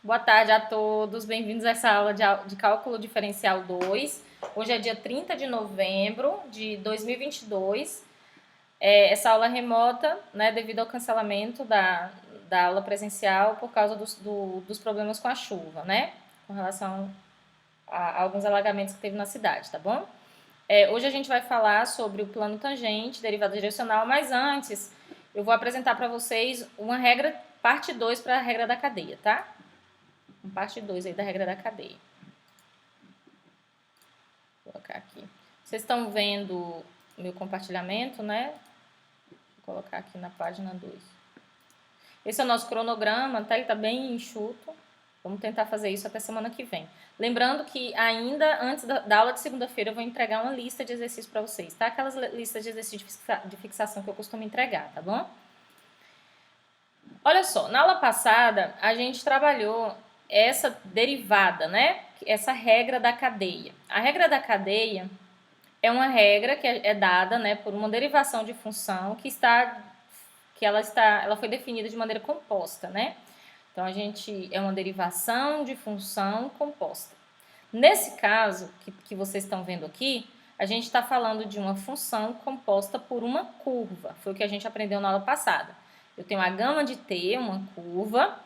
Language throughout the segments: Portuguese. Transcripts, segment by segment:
Boa tarde a todos, bem-vindos a essa aula de Cálculo Diferencial 2. Hoje é dia 30 de novembro de 2022. Essa aula remota, né, devido ao cancelamento da aula presencial por causa dos problemas com a chuva, né, com relação a alguns alagamentos que teve na cidade, tá bom? Hoje a gente vai falar sobre o plano tangente, derivada direcional, mas antes eu vou apresentar para vocês uma regra, parte 2 para a regra da cadeia, tá? Parte 2 aí da regra da cadeia. Vou colocar aqui. Vocês estão vendo o meu compartilhamento, né? Vou colocar aqui na página 2. Esse é o nosso cronograma, tá? Ele tá bem enxuto. Vamos tentar fazer isso até semana que vem. Lembrando que ainda antes da aula de segunda-feira eu vou entregar uma lista de exercícios para vocês, tá? Aquelas listas de exercícios de fixação que eu costumo entregar, tá bom? Olha só, na aula passada a gente trabalhou essa derivada, né? Essa regra da cadeia. A regra da cadeia é uma regra que é dada, né, por uma derivação de função ela foi definida de maneira composta, né? Então é uma derivação de função composta. Nesse caso que vocês estão vendo aqui, a gente está falando de uma função composta por uma curva. Foi o que a gente aprendeu na aula passada. Eu tenho a gama de t, uma curva.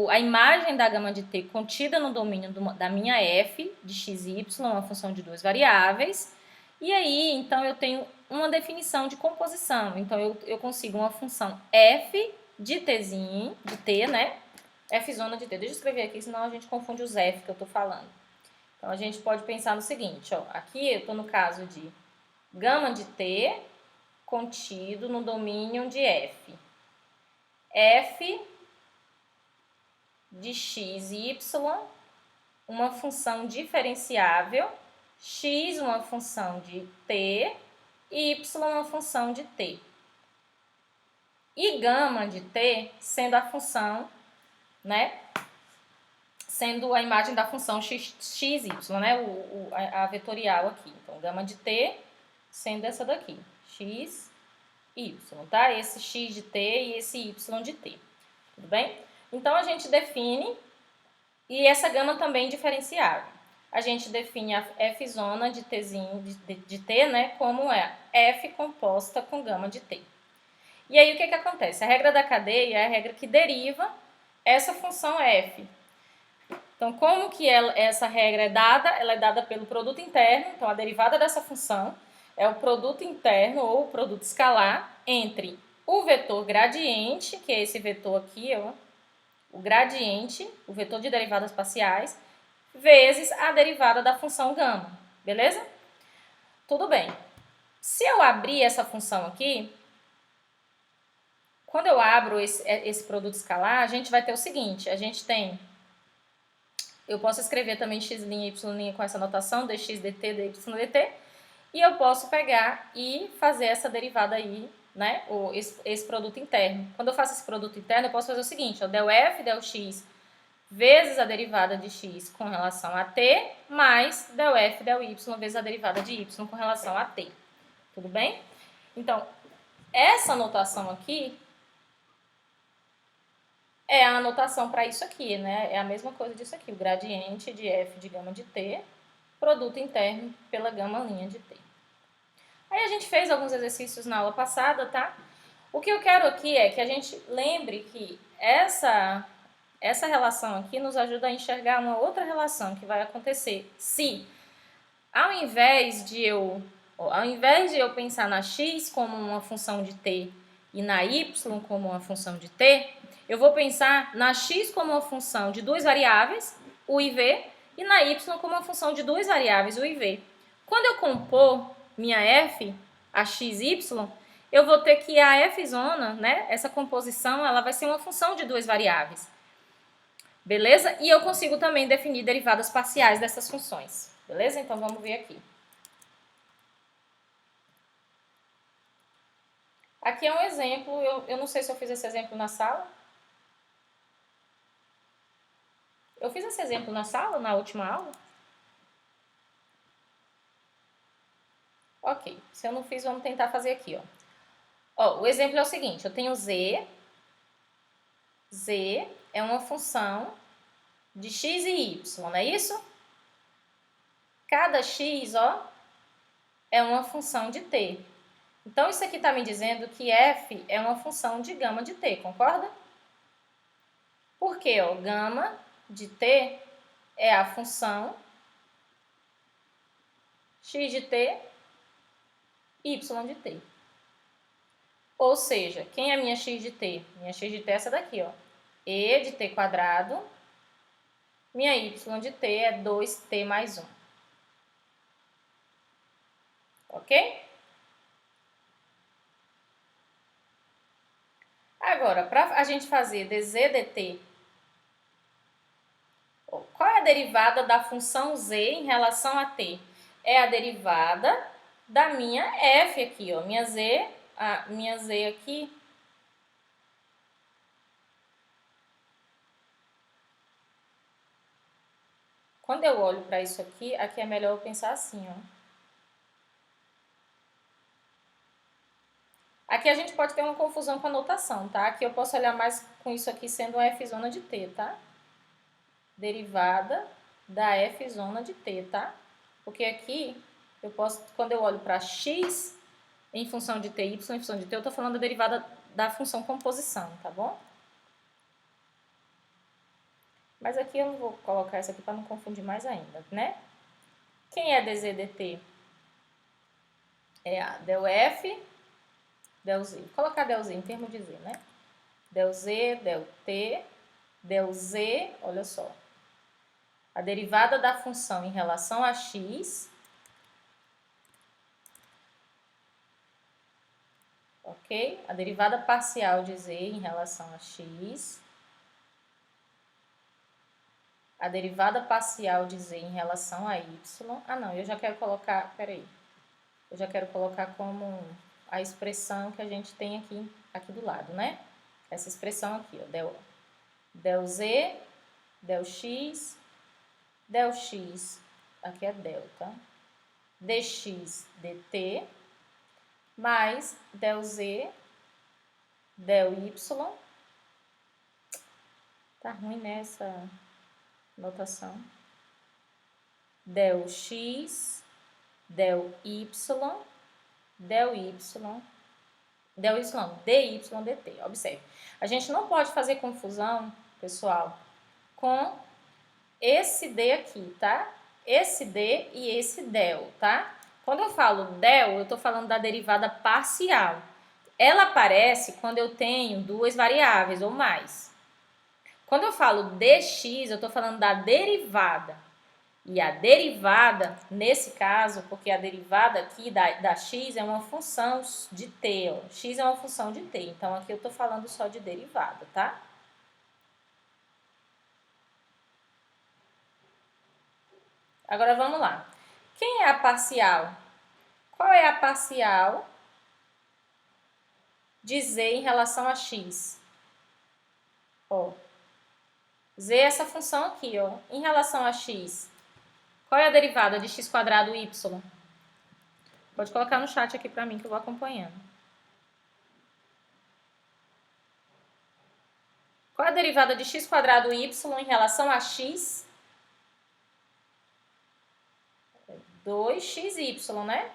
A imagem da gama de t contida no domínio da minha f de x e y, uma função de duas variáveis. E aí, então, eu tenho uma definição de composição. Então, eu consigo uma função f de tzinho, de t, né? F zona de t. Deixa eu escrever aqui, senão a gente confunde os f que eu estou falando. Então, a gente pode pensar no seguinte, ó. Aqui eu estou no caso de gama de t contido no domínio de f. F de x e y, uma função diferenciável, x uma função de t, y uma função de t. E gama de t sendo a função, né, sendo a imagem da função x, y, né, a vetorial aqui. Então, gama de t sendo essa daqui, x, y, tá? Esse x de t e esse y de t, tudo bem? Então, a gente define, e essa gama também diferenciável. A gente define a f zona de t, né, como é f composta com gama de t. E aí, o que acontece? A regra da cadeia é a regra que deriva essa função f. Então, como que essa regra é dada? Ela é dada pelo produto interno, então a derivada dessa função é o produto interno ou o produto escalar entre o vetor gradiente, que é esse vetor aqui, ó, o gradiente, o vetor de derivadas parciais, vezes a derivada da função gama, beleza? Tudo bem. Se eu abrir essa função aqui, quando eu abro esse produto escalar, a gente vai ter o seguinte, eu posso escrever também x' e y' com essa notação, dx, dt, dy, dt, e eu posso pegar e fazer essa derivada aí, né, esse produto interno. Quando eu faço esse produto interno, eu posso fazer o seguinte, ó, del f, del x, vezes a derivada de x com relação a t, mais del f, del y, vezes a derivada de y com relação a t. Tudo bem? Então, essa notação aqui é a anotação para isso aqui, né? É a mesma coisa disso aqui, o gradiente de f de gama de t, produto interno pela gama linha de t. Aí a gente fez alguns exercícios na aula passada, tá? O que eu quero aqui é que a gente lembre que essa relação aqui nos ajuda a enxergar uma outra relação que vai acontecer se, ao invés de eu pensar na x como uma função de t e na y como uma função de t, eu vou pensar na x como uma função de duas variáveis, u e v, e na y como uma função de duas variáveis, u e v. Quando eu compor minha f, a x, y, eu vou ter que a f zona, né, essa composição, ela vai ser uma função de duas variáveis. Beleza? E eu consigo também definir derivadas parciais dessas funções. Beleza? Então, vamos ver aqui. Aqui é um exemplo, eu não sei se eu fiz esse exemplo na sala. Eu fiz esse exemplo na sala, na última aula? Ok, se eu não fiz, vamos tentar fazer aqui, ó. O exemplo é o seguinte, eu tenho z é uma função de x e y, não é isso? Cada x, ó, é uma função de t. Então, isso aqui está me dizendo que f é uma função de gama de t, concorda? Porque, ó, gama de t é a função x de t, y de t. Ou seja, quem é minha x de t? Minha x de t é essa daqui, ó. E de t quadrado. Minha y de t é 2t mais 1. Ok? Agora, para a gente fazer dz dt, qual é a derivada da função z em relação a t? É a derivada da minha f aqui, ó. Minha z aqui. Quando eu olho para isso aqui é melhor eu pensar assim, ó. Aqui a gente pode ter uma confusão com a notação, tá? Aqui eu posso olhar mais com isso aqui sendo uma f zona de t, tá? Derivada da f zona de t, tá? Porque aqui, eu posso, quando eu olho para x em função de t, y em função de t, eu estou falando da derivada da função composição, tá bom? Mas aqui eu não vou colocar essa aqui para não confundir mais ainda, né? Quem é dz dt? É a del f, del z. Vou colocar del z em termos de z, né? Del z, del t, del z, olha só. A derivada da função em relação a x, ok? A derivada parcial de z em relação a x, a derivada parcial de z em relação a y. Ah, não, eu já quero colocar, peraí. Eu já quero colocar como a expressão que a gente tem aqui do lado, né? Essa expressão aqui, ó, del z, del x, aqui é delta, dx dt, mais del z, del y, tá ruim nessa notação, del x, del y, dy dt. Observe, a gente não pode fazer confusão, pessoal, com esse d aqui, tá? Esse d e esse del, tá? Quando eu falo del, eu tô falando da derivada parcial. Ela aparece quando eu tenho duas variáveis ou mais. Quando eu falo dx, eu estou falando da derivada. E a derivada, nesse caso, porque a derivada aqui da x é uma função de t, ó. X é uma função de t, então aqui eu estou falando só de derivada, tá? Agora vamos lá. Quem é a parcial? Qual é a parcial de z em relação a x? Ó, z é essa função aqui, ó. Em relação a x, qual é a derivada de x quadrado y? Pode colocar no chat aqui para mim que eu vou acompanhando. Qual é a derivada de x quadrado y em relação a x? 2xy, né?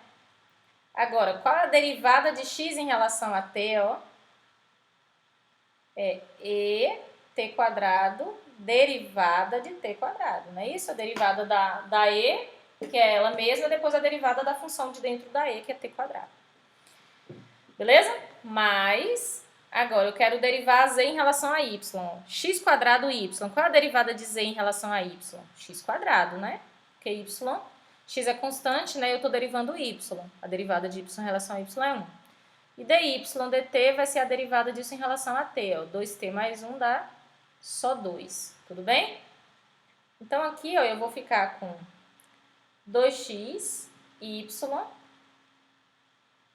Agora, qual é a derivada de x em relação a t, ó? É et quadrado derivada de t quadrado, não é isso? A derivada da e, que é ela mesma, depois a derivada da função de dentro da e, que é t quadrado. Beleza? Mas, agora eu quero derivar z em relação a y. X quadrado y. Qual é a derivada de z em relação a y? X quadrado, né? Porque y, x é constante, né? Eu estou derivando y. A derivada de y em relação a y é 1. E dy dt vai ser a derivada disso em relação a t. Ó. 2t mais 1 dá só 2. Tudo bem? Então, aqui ó, eu vou ficar com 2x, y,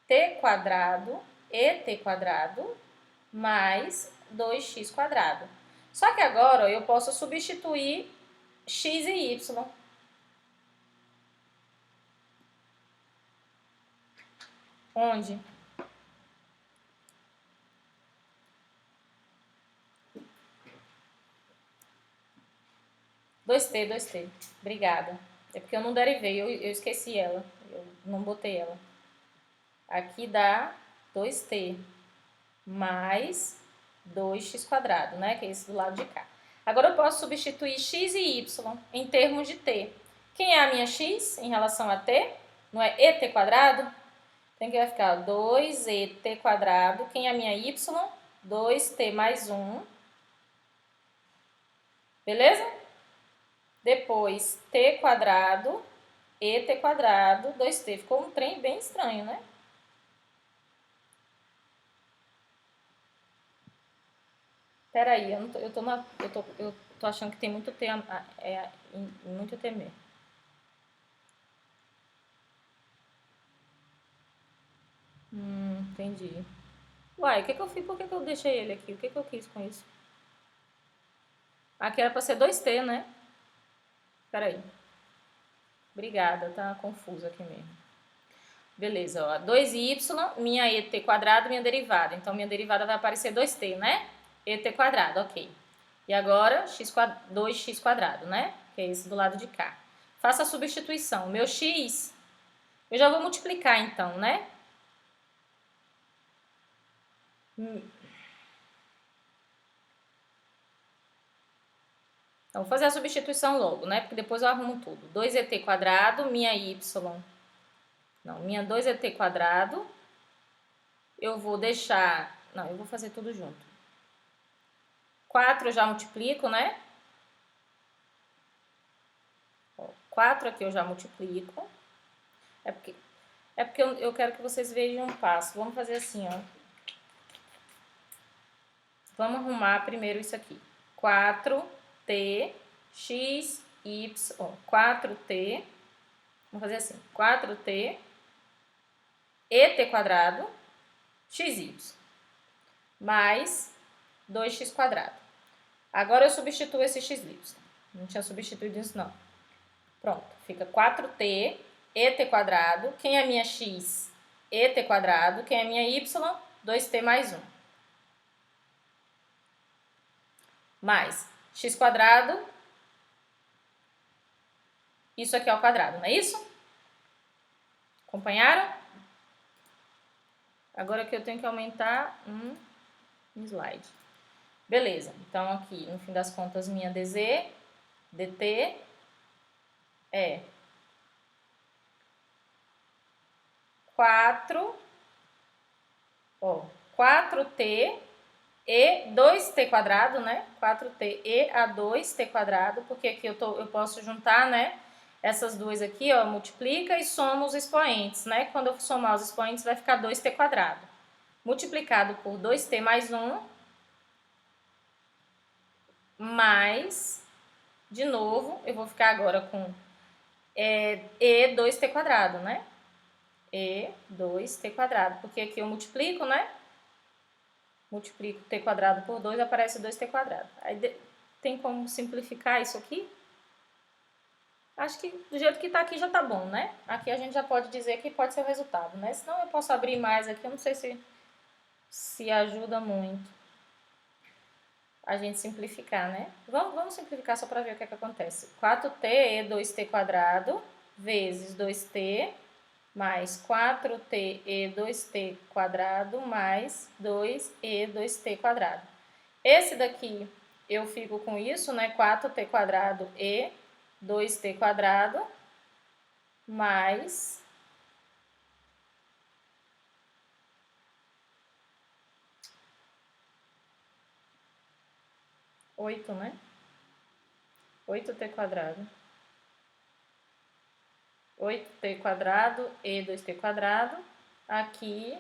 t quadrado e t quadrado mais 2x quadrado. Só que agora ó, eu posso substituir x e y. Onde? 2t, 2t. Obrigada. É porque eu não derivei, eu esqueci ela. Eu não botei ela. Aqui dá 2t mais 2x², né? Que é esse do lado de cá. Agora eu posso substituir x e y em termos de t. Quem é a minha x em relação a t? Não é et²? Então, que vai ficar 2et². Quem é a minha y? 2t mais 1. Beleza? Depois, t², et², 2t. Ficou um trem bem estranho, né? Peraí, eu tô achando que tem muito t, muito t mesmo. Entendi. Uai, o que que eu fiz? Por que que eu deixei ele aqui? O que que eu quis com isso? Aqui era pra ser 2t, né? Peraí. Obrigada, tá confuso aqui mesmo. Beleza, ó. 2y, minha et², minha derivada. Então, minha derivada vai aparecer 2t, né? et², ok. E agora, 2x², né? Que é esse do lado de cá. Faça a substituição. Meu x, eu já vou multiplicar então, né? Então, vou fazer a substituição logo, né? Porque depois eu arrumo tudo. 2et², minha y. Não, minha 2et². Eu vou deixar... Não, eu vou fazer tudo junto. 4 eu já multiplico, né? 4 aqui eu já multiplico. É porque eu quero que vocês vejam um passo. Vamos fazer assim, ó. Vamos arrumar primeiro isso aqui. 4t, x, y, 4t, vamos fazer assim, 4t, et², xy, mais 2x². Agora eu substituo esse xy. Não tinha substituído isso não. Pronto, fica 4t, et², quem é minha x? Et², quem é minha y? 2t mais 1. Mais x², isso aqui ao quadrado, não é isso? Acompanharam? Agora que eu tenho que aumentar um slide. Beleza, então aqui, no fim das contas, minha dz, dt, é 4t e 2t², né? 4t e a 2t², porque aqui eu posso juntar, né? Essas duas aqui, ó, multiplica e soma os expoentes, né? Quando eu somar os expoentes vai ficar 2t². Multiplicado por 2t mais 1, mais, de novo, eu vou ficar agora com e 2t², né? E 2t², porque aqui eu multiplico, né? Multiplico t² por 2, aparece 2t². Aí tem como simplificar isso aqui? Acho que do jeito que tá aqui já tá bom, né? Aqui a gente já pode dizer que pode ser o resultado, né? Senão eu posso abrir mais aqui, eu não sei se ajuda muito a gente simplificar, né? Vamos simplificar só para ver o que é que acontece. 4t e 2t² vezes 2t mais 4t e 2t² mais 2e 2t². Esse daqui eu fico com isso, né? 4t² e 2t² mais 8, né? 8t². 8t² e 2t². Aqui,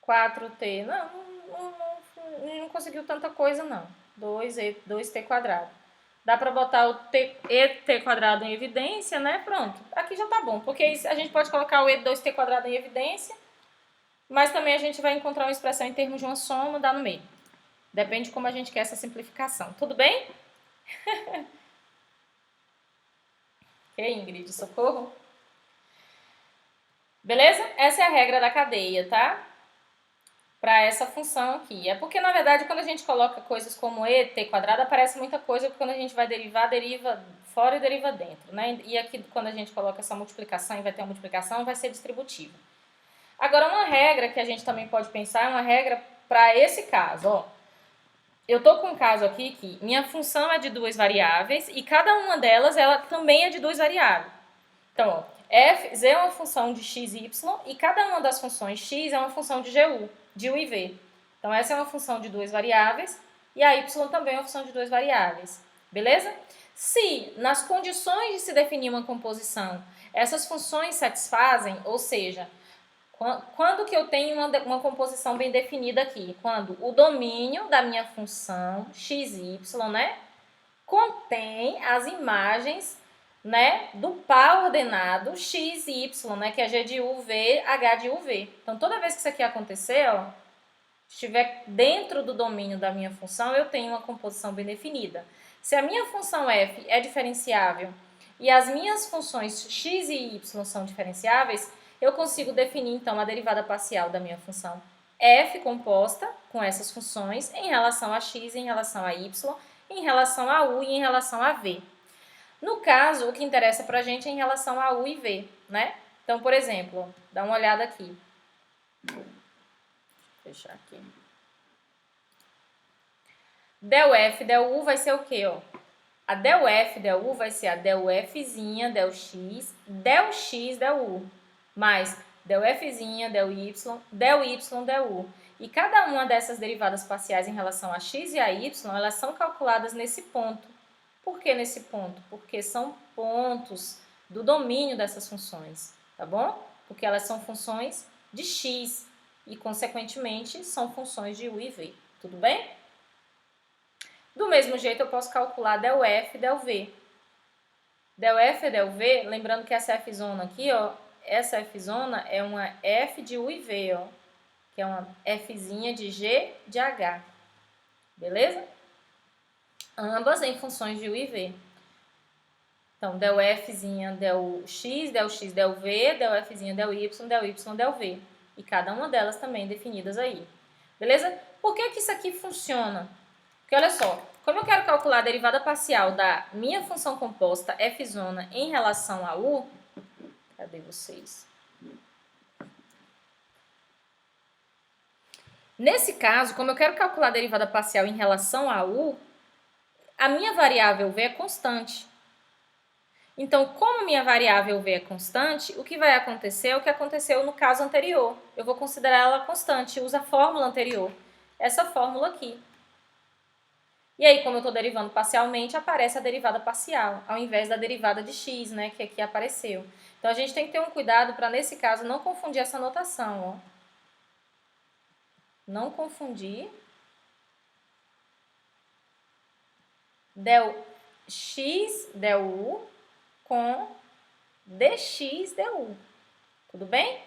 4t. Não conseguiu tanta coisa, não. 2t². Dá pra botar o et² em evidência, né? Pronto. Aqui já tá bom, porque a gente pode colocar o e 2t² em evidência, mas também a gente vai encontrar uma expressão em termos de uma soma, dá no meio. Depende de como a gente quer essa simplificação. Tudo bem? Ok, Ingrid, socorro. Beleza? Essa é a regra da cadeia, tá? para essa função aqui. É porque, na verdade, quando a gente coloca coisas como e, t quadrado, aparece muita coisa, porque quando a gente vai derivar, deriva fora e deriva dentro, né? E aqui, quando a gente coloca essa multiplicação e vai ter uma multiplicação, vai ser distributiva. Agora, uma regra que a gente também pode pensar é uma regra para esse caso, ó. Eu estou com um caso aqui que minha função é de duas variáveis e cada uma delas ela também é de duas variáveis. Então, ó, z é uma função de x e y e cada uma das funções x é uma função de GU, de u e v. Então, essa é uma função de duas variáveis e a y também é uma função de duas variáveis. Beleza? Se, nas condições de se definir uma composição, essas funções satisfazem, ou seja, quando que eu tenho uma composição bem definida aqui? Quando o domínio da minha função x e y, né, contém as imagens, né, do par ordenado x e y, né, que é g de u, v, h de u, v. Então, toda vez que isso aqui acontecer, ó, estiver dentro do domínio da minha função, eu tenho uma composição bem definida. Se a minha função f é diferenciável e as minhas funções x e y são diferenciáveis, eu consigo definir, então, a derivada parcial da minha função f composta com essas funções em relação a x, em relação a y, em relação a u e em relação a v. No caso, o que interessa para a gente é em relação a u e v, né? Então, por exemplo, dá uma olhada aqui. Vou fechar aqui. Del f, del u vai ser o quê, ó? A del f, del u vai ser a del fzinha, del x, del u. Mais del fzinha, del y, del u. E cada uma dessas derivadas parciais em relação a x e a y, elas são calculadas nesse ponto. Por que nesse ponto? Porque são pontos do domínio dessas funções, tá bom? Porque elas são funções de x e, consequentemente, são funções de u e v. Tudo bem? Do mesmo jeito, eu posso calcular del f e del v. Del f e del v, lembrando que essa f-zona aqui, ó, essa f-zona é uma f de u e v, ó, que é uma fzinha de g de h. Beleza? Ambas em funções de u e v. Então, del fzinha, del x, del v, del fzinha, del y, del v. E cada uma delas também definidas aí. Beleza? Por que que isso aqui funciona? Porque olha só, como eu quero calcular a derivada parcial da minha função composta f' em relação a u, cadê vocês? Nesse caso, como eu quero calcular a derivada parcial em relação a u, a minha variável v é constante. Então, como minha variável v é constante, o que vai acontecer é o que aconteceu no caso anterior. Eu vou considerar ela constante, usa a fórmula anterior, essa fórmula aqui. E aí, como eu estou derivando parcialmente, aparece a derivada parcial, ao invés da derivada de x, né, que aqui apareceu. Então, a gente tem que ter um cuidado para, nesse caso, não confundir essa notação, ó. Não confundir del x del u com dx du. Tudo bem?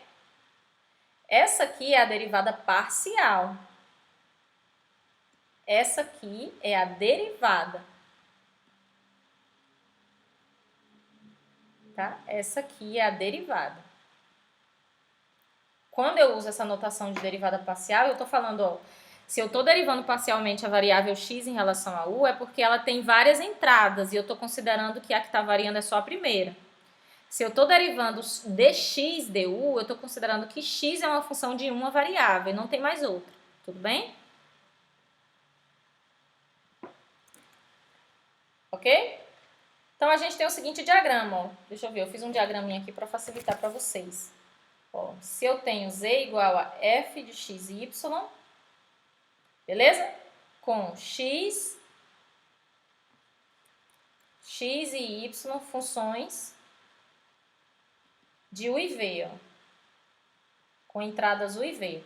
Essa aqui é a derivada parcial. Essa aqui é a derivada. Tá? Essa aqui é a derivada. Quando eu uso essa notação de derivada parcial, eu estou falando, ó, se eu estou derivando parcialmente a variável x em relação a u, é porque ela tem várias entradas e eu estou considerando que a que está variando é só a primeira. Se eu estou derivando dx du, eu estou considerando que x é uma função de uma variável e não tem mais outra. Tudo bem? Ok? Então, a gente tem o seguinte diagrama, ó. Deixa eu ver, eu fiz um diagraminha aqui para facilitar para vocês. Ó, se eu tenho z igual a f de x e y, beleza? Com x e y funções de u e v, ó, com entradas u e v.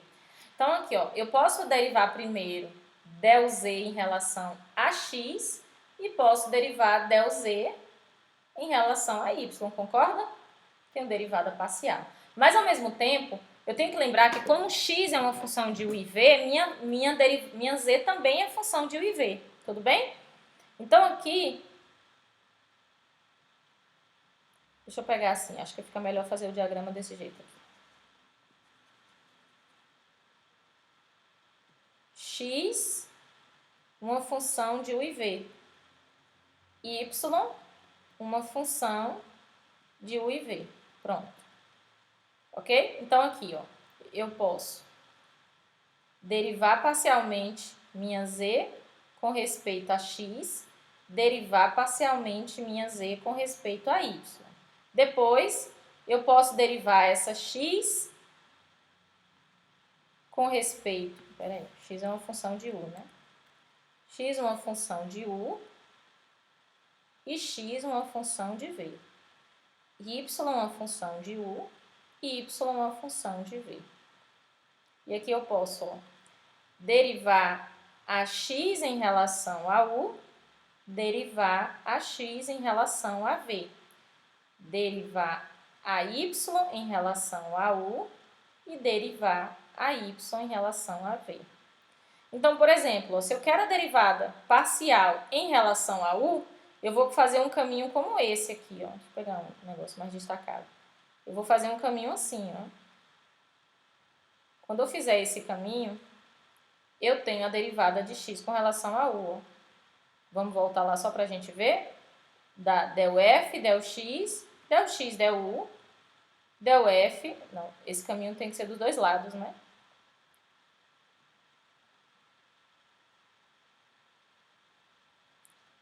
Então, aqui, ó, eu posso derivar primeiro del z em relação a x e posso derivar del z em relação a y, concorda? Tenho derivada parcial. Mas, ao mesmo tempo, eu tenho que lembrar que como x é uma função de u e v, minha z também é função de u e v. Tudo bem? Então, aqui... Deixa eu pegar assim, acho que fica melhor fazer o diagrama desse jeito. x, uma função de u e v. Y, uma função de u e v. Pronto. Ok? Então, aqui, ó, eu posso derivar parcialmente minha z com respeito a x, derivar parcialmente minha z com respeito a y. Depois, eu posso derivar essa x com respeito... Peraí, x é uma função de u, né? X é uma função de u e x uma função de v. Y é uma função de u e y é uma função de v. E aqui eu posso, ó, derivar a x em relação a u, derivar a x em relação a v. Derivar a y em relação a u e derivar a y em relação a v. Então, por exemplo, se eu quero a derivada parcial em relação a u, eu vou fazer um caminho como esse aqui, ó. Deixa eu pegar um negócio mais destacado. Eu vou fazer um caminho assim, ó. Quando eu fizer esse caminho, eu tenho a derivada de x com relação a u, ó. Vamos voltar lá só para a gente ver? Dá del f, del x, del u, del f... Não, esse caminho tem que ser dos dois lados, né?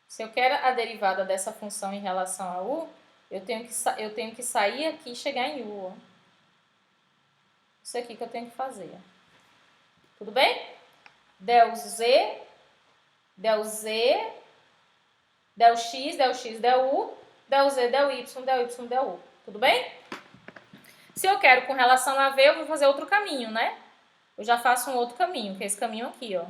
Se eu quero a derivada dessa função em relação a u, eu tenho que sair aqui e chegar em u, ó. Isso aqui que eu tenho que fazer. Tudo bem? Del z, del x, del u, del z, del y, del u. Tudo bem? Se eu quero com relação a v, eu vou fazer outro caminho, né? Eu já faço um outro caminho, que é esse caminho aqui, ó.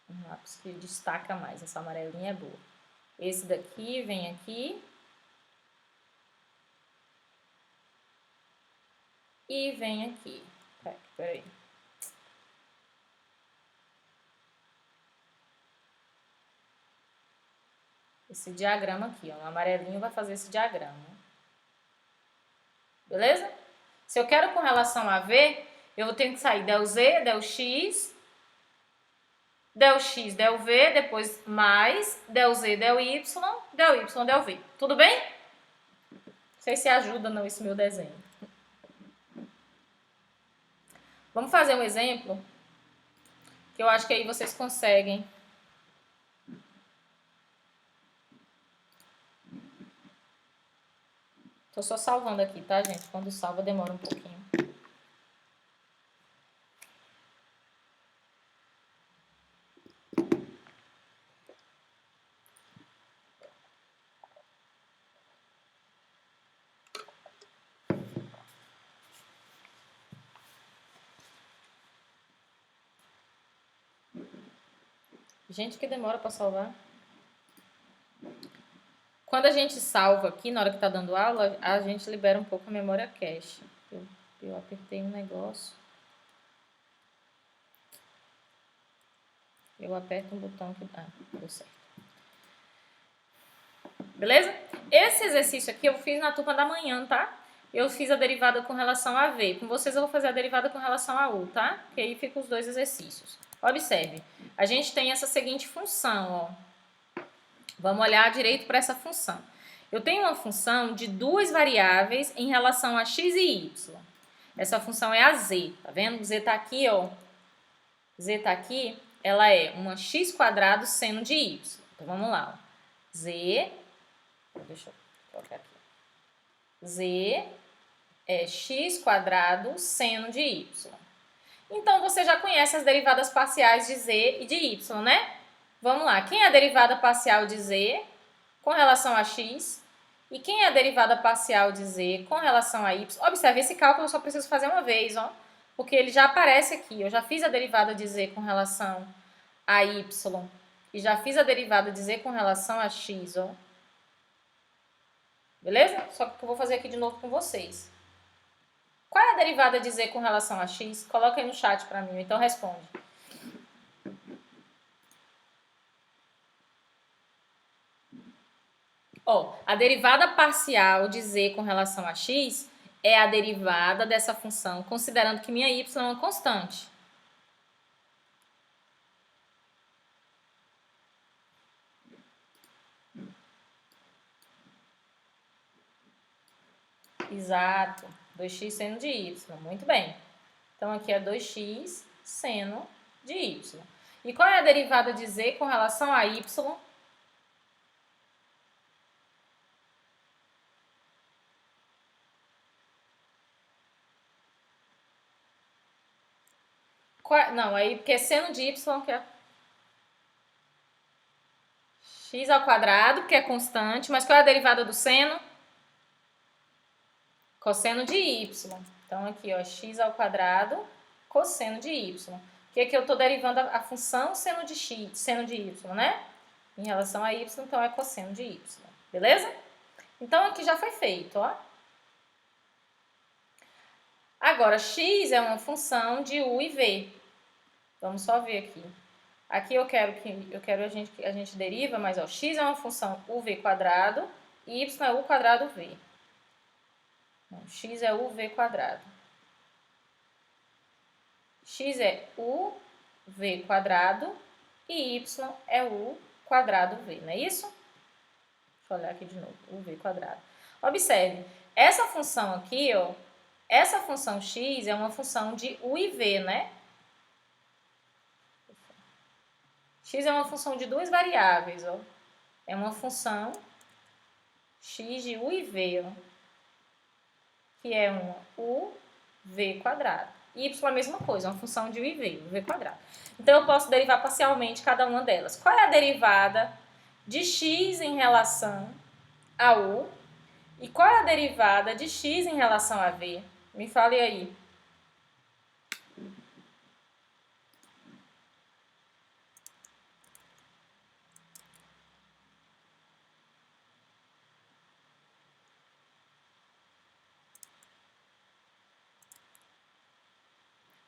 Um lápis que destaca mais, essa amarelinha é boa. Esse daqui vem aqui. E vem aqui. Peraí. Esse diagrama aqui, ó. O amarelinho vai fazer esse diagrama. Beleza? Se eu quero com relação a v, eu vou ter que sair del z, del x, del v, depois mais, del z, del y, del v. Tudo bem? Não sei se ajuda não esse meu desenho. Vamos fazer um exemplo, que eu acho que aí vocês conseguem. Tô só salvando aqui, tá, gente? Quando salva demora um pouquinho. Gente, que demora para salvar. Quando a gente salva aqui, na hora que tá dando aula, a gente libera um pouco a memória cache. Eu apertei um negócio. Eu aperto um botão que... Ah, deu certo. Beleza? Esse exercício aqui eu fiz na turma da manhã, tá? Eu fiz a derivada com relação a v. Com vocês eu vou fazer a derivada com relação a u, tá? Porque aí ficam os dois exercícios. Observe, a gente tem essa seguinte função, ó. Vamos olhar direito para essa função. Eu tenho uma função de duas variáveis em relação a x e y. Essa função é a z, tá vendo? Z tá aqui, ó. Z tá aqui, ela é uma x² seno de y. Então, vamos lá, ó. Z, deixa eu colocar aqui. Z é x² seno de y. Então, você já conhece as derivadas parciais de z e de y, né? Vamos lá, quem é a derivada parcial de z com relação a x? E quem é a derivada parcial de z com relação a y? Observe, esse cálculo eu só preciso fazer uma vez, ó. Porque ele já aparece aqui. Eu já fiz a derivada de z com relação a y. E já fiz a derivada de z com relação a x, ó. Beleza? Só que eu vou fazer aqui de novo com vocês. Qual é a derivada de z com relação a x? Coloca aí no chat para mim, então responde. Ó, a derivada parcial de z com relação a x é a derivada dessa função, considerando que minha y é uma constante. Exato. 2x seno de y. Muito bem. Então, aqui é 2x seno de y. E qual é a derivada de z com relação a y? Não, aí porque é seno de y, que é x ao quadrado, que é constante. Mas qual é a derivada do seno? Cosseno de y. Então, aqui, ó, x ao quadrado, cosseno de y. Que aqui eu estou derivando a função seno de x, seno de y, né? Em relação a y, então é cosseno de y. Beleza? Então, aqui já foi feito, ó. Agora, x é uma função de u e v. Vamos só ver aqui. Aqui eu quero que a gente deriva, mas ó, x é uma função uv quadrado e y é u quadrado v. Então, x é uv quadrado. X é uv quadrado e y é u quadrado v, não é isso? Deixa eu olhar aqui de novo, uv quadrado. Observe, essa função aqui, ó, essa função x é uma função de u e v, né? X é uma função de duas variáveis, ó. É uma função x de u e v, ó, que é uma uv quadrado. Y é a mesma coisa, uma função de u e v, uv quadrado. Então, eu posso derivar parcialmente cada uma delas. Qual é a derivada de x em relação a u? E qual é a derivada de x em relação a v? Me fale aí.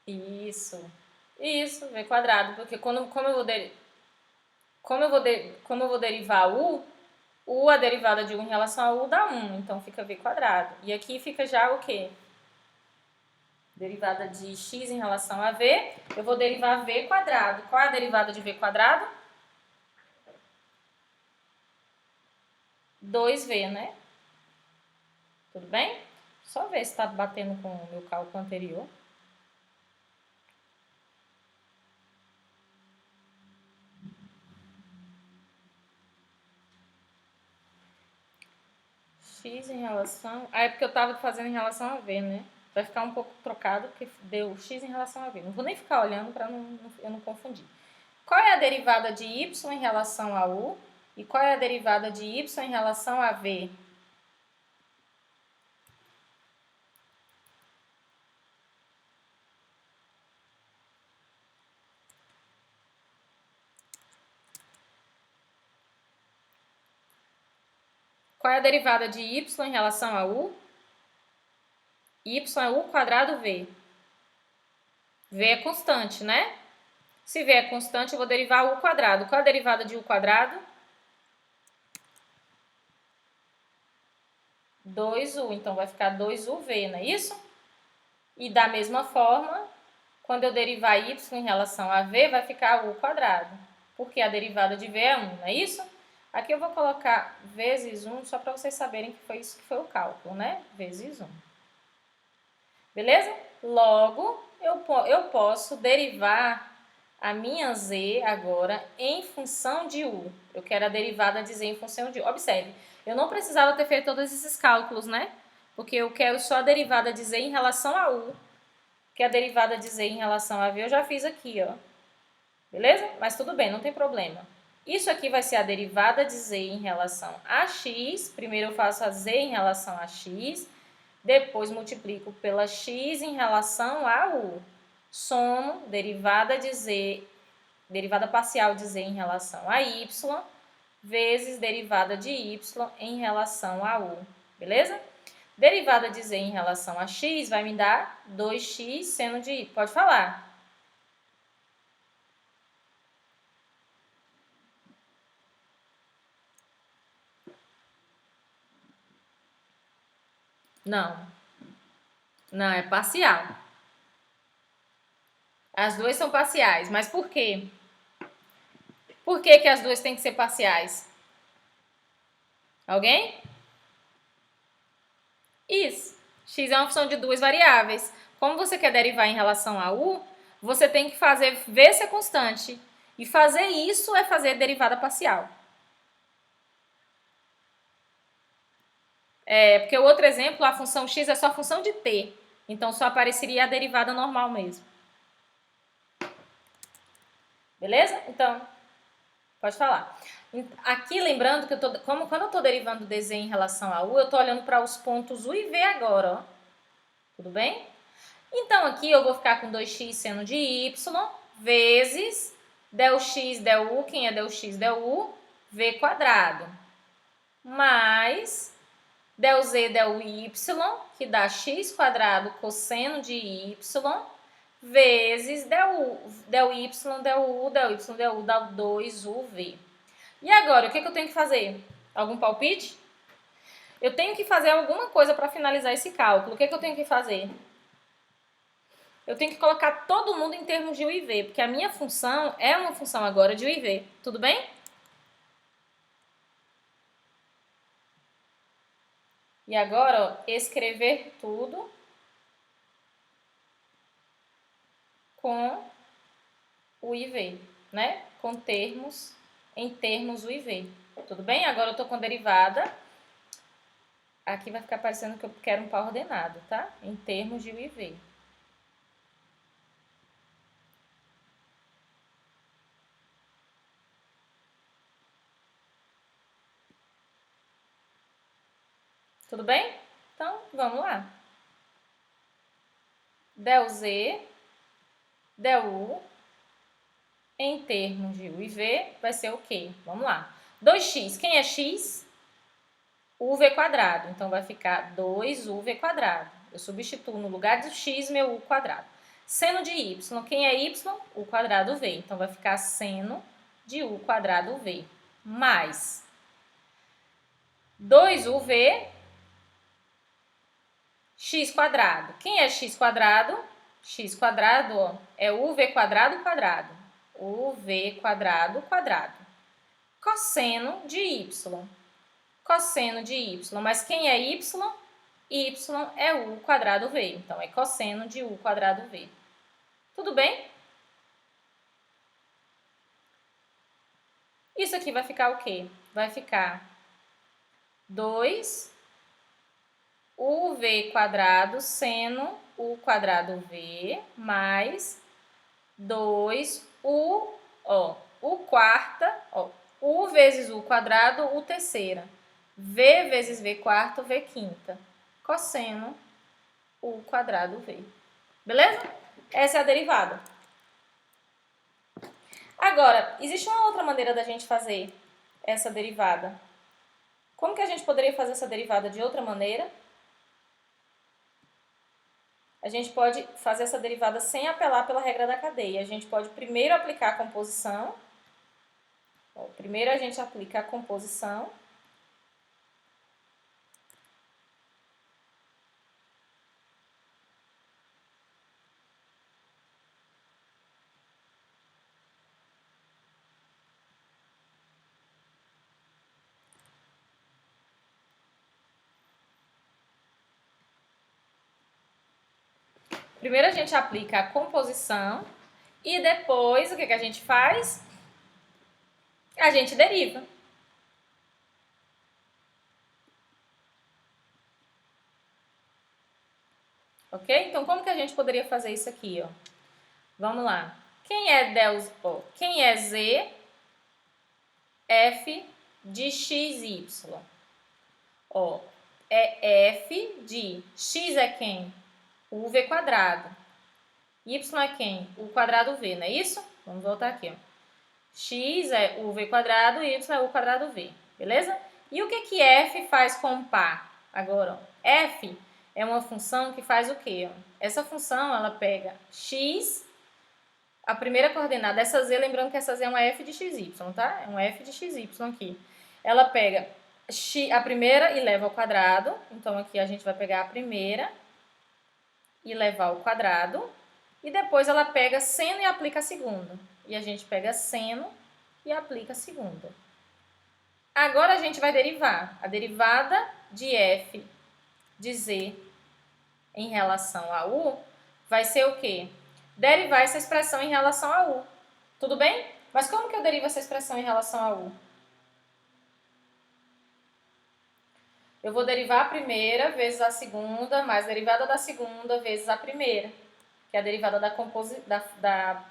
Isso, v quadrado, porque como eu vou derivar u, a derivada de u em relação a u dá 1, então fica v quadrado. E aqui fica já o quê? Derivada de x em relação a v, eu vou derivar v quadrado. Qual é a derivada de v quadrado? 2v, né? Tudo bem? Só ver se está batendo com o meu cálculo anterior. X em relação... Ah, é porque eu estava fazendo em relação a v, né? Vai ficar um pouco trocado, porque deu x em relação a v. Não vou nem ficar olhando para eu não confundir. Qual é a derivada de y em relação a u? E qual é a derivada de y em relação a v? Qual é a derivada de y em relação a u? Y é u quadrado v. V é constante, né? Se v é constante, eu vou derivar u quadrado. Qual é a derivada de u quadrado? 2u. Então, vai ficar 2uv, não é isso? E da mesma forma, quando eu derivar y em relação a v, vai ficar u quadrado. Porque a derivada de v é 1, não é isso? Aqui eu vou colocar vezes 1, só para vocês saberem que foi isso que foi o cálculo, né? Vezes 1. Beleza? Logo, eu posso derivar a minha z agora em função de u. Eu quero a derivada de z em função de u. Observe, eu não precisava ter feito todos esses cálculos, né? Porque eu quero só a derivada de z em relação a u. Que a derivada de z em relação a v eu já fiz aqui, ó. Beleza? Mas tudo bem, não tem problema. Isso aqui vai ser a derivada de z em relação a x. Primeiro eu faço a z em relação a x. Depois multiplico pela x em relação a u. Somo derivada de z, derivada parcial de z em relação a y, vezes derivada de y em relação a u. Beleza? Derivada de z em relação a x vai me dar 2x seno de y. Pode falar. Não. Não, é parcial. As duas são parciais, mas por quê? Por que que as duas têm que ser parciais? Alguém? Isso. X é uma função de duas variáveis. Como você quer derivar em relação a u, você tem que ver se é constante. E fazer isso é fazer derivada parcial. Porque o outro exemplo, a função x é só função de t. Então, só apareceria a derivada normal mesmo. Beleza? Então, pode falar. Aqui, lembrando que quando eu estou derivando o z em relação a u, eu estou olhando para os pontos u e v agora, ó. Tudo bem? Então, aqui eu vou ficar com 2x seno de y, vezes del x, del u, quem é del x, del u, v quadrado, mais del z, del y, que dá x quadrado cosseno de y, vezes del y, del u, del y, del u, dá 2uv. E agora, o que eu tenho que fazer? Algum palpite? Eu tenho que fazer alguma coisa para finalizar esse cálculo. O que eu tenho que fazer? Eu tenho que colocar todo mundo em termos de u e v, porque a minha função é uma função agora de u e v. Tudo bem? E agora, ó, escrever tudo com u e v, né? Em termos u e v. Tudo bem? Agora eu estou com derivada. Aqui vai ficar parecendo que eu quero um par ordenado, tá? Em termos de u e v. Tudo bem? Então, vamos lá. Del z, del u, em termos de u e v, vai ser o quê? Vamos lá. 2x, quem é x? uv quadrado. Então, vai ficar 2uv quadrado. Eu substituo no lugar de x meu u quadrado. Seno de y, quem é y? u quadrado v. Então, vai ficar seno de u quadrado v. Mais 2uv x quadrado. Quem é x quadrado? X quadrado, ó, é uv quadrado quadrado. uv quadrado quadrado. Cosseno de y. Cosseno de y. Mas quem é y? Y é u quadrado v. Então, é cosseno de u quadrado v. Tudo bem? Isso aqui vai ficar o quê? Vai ficar 2 uv quadrado seno u quadrado v mais 2u, ó, u quarta, ó, u vezes u quadrado, u terceira. V vezes v quarto, v quinta. Cosseno u quadrado v. Beleza? Essa é a derivada. Agora, existe uma outra maneira da gente fazer essa derivada. Como que a gente poderia fazer essa derivada de outra maneira? A gente pode fazer essa derivada sem apelar pela regra da cadeia. A gente pode primeiro aplicar a composição. Primeiro a gente aplica a composição. Primeiro a gente aplica a composição e depois o que a gente faz? A gente deriva. Ok? Então, como que a gente poderia fazer isso aqui, ó? Vamos lá. Quem é z f de xy? Ó, é f de x é quem? uv quadrado. Y é quem? U quadrado v, não é isso? Vamos voltar aqui, ó. X é uv quadrado e y é u quadrado v, beleza? E o que f faz com par? Agora, ó, f é uma função que faz o quê? Ó? Essa função, ela pega x, a primeira coordenada, essa z, lembrando que essa z é uma f de xy, tá? É um f de xy aqui. Ela pega a primeira e leva ao quadrado, então aqui a gente vai pegar a primeira e levar ao quadrado, e depois ela pega seno e aplica a segunda. E a gente pega seno e aplica a segunda. Agora a gente vai derivar. A derivada de f dizer em relação a u vai ser o quê? Derivar essa expressão em relação a u. Tudo bem? Mas como que eu derivo essa expressão em relação a u? Eu vou derivar a primeira vezes a segunda, mais a derivada da segunda vezes a primeira, que é a derivada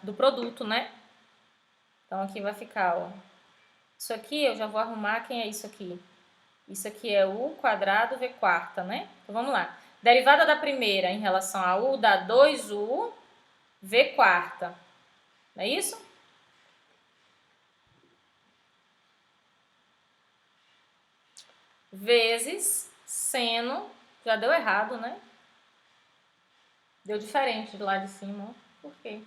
do produto, né? Então, aqui vai ficar, ó. Isso aqui, eu já vou arrumar quem é isso aqui. Isso aqui é u quadrado v quarta, né? Então, vamos lá. Derivada da primeira em relação a u dá 2u v quarta. Não é isso? Vezes seno, já deu errado, né? Deu diferente do lado de cima, ó. Por quê?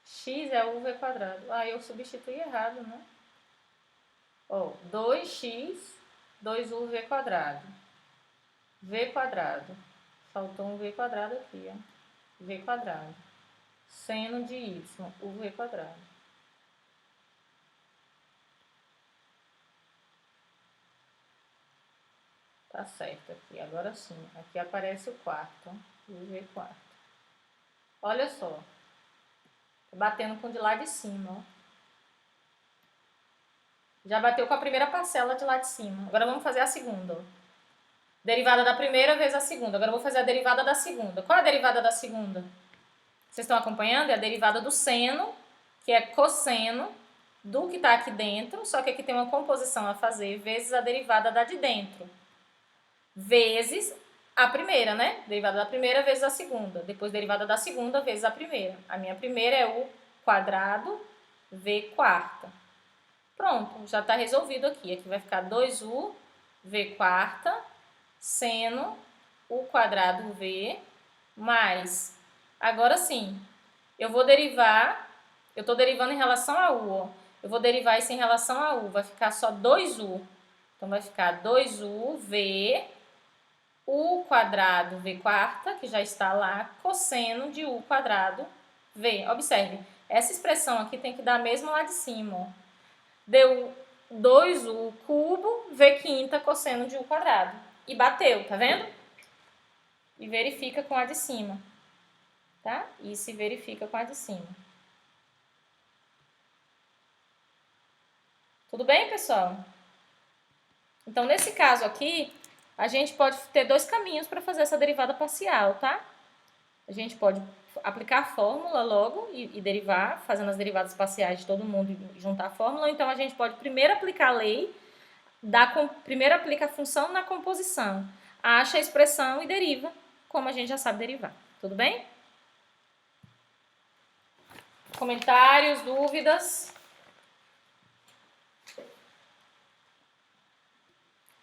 X é u v quadrado. Ah, eu substituí errado, né? Ó, 2x, 2u v quadrado. V quadrado. Faltou um v quadrado aqui, ó. V quadrado. Seno de y, u v quadrado. Tá certo aqui, agora sim. Aqui aparece o quarto, o v quarto. Olha só. Tô batendo com o de lá de cima, ó. Já bateu com a primeira parcela de lá de cima. Agora vamos fazer a segunda, ó. Derivada da primeira vezes a segunda. Agora eu vou fazer a derivada da segunda. Qual é a derivada da segunda? Vocês estão acompanhando? É a derivada do seno, que é cosseno do que está aqui dentro, só que aqui tem uma composição a fazer, vezes a derivada da de dentro. Vezes a primeira, né? Derivada da primeira vezes a segunda. Depois derivada da segunda vezes a primeira. A minha primeira é u quadrado v quarta. Pronto, já está resolvido aqui. Aqui vai ficar 2u v quarta seno u quadrado v mais... Agora sim, eu vou derivar... Eu estou derivando em relação a u, ó. Eu vou derivar isso em relação a u. Vai ficar só 2u. Então, vai ficar 2u v u quadrado v quarta, que já está lá, cosseno de u quadrado v. Observe, essa expressão aqui tem que dar mesmo lá de cima, ó. Deu 2u cubo v quinta cosseno de u quadrado. E bateu, tá vendo? E verifica com a de cima, tá? E se verifica com a de cima. Tudo bem, pessoal? Então, nesse caso aqui, a gente pode ter dois caminhos para fazer essa derivada parcial, tá? A gente pode aplicar a fórmula logo e derivar, fazendo as derivadas parciais de todo mundo e juntar a fórmula. Ou então, a gente pode primeiro aplicar a lei, primeiro aplica a função na composição, acha a expressão e deriva, como a gente já sabe derivar. Tudo bem? Comentários, dúvidas?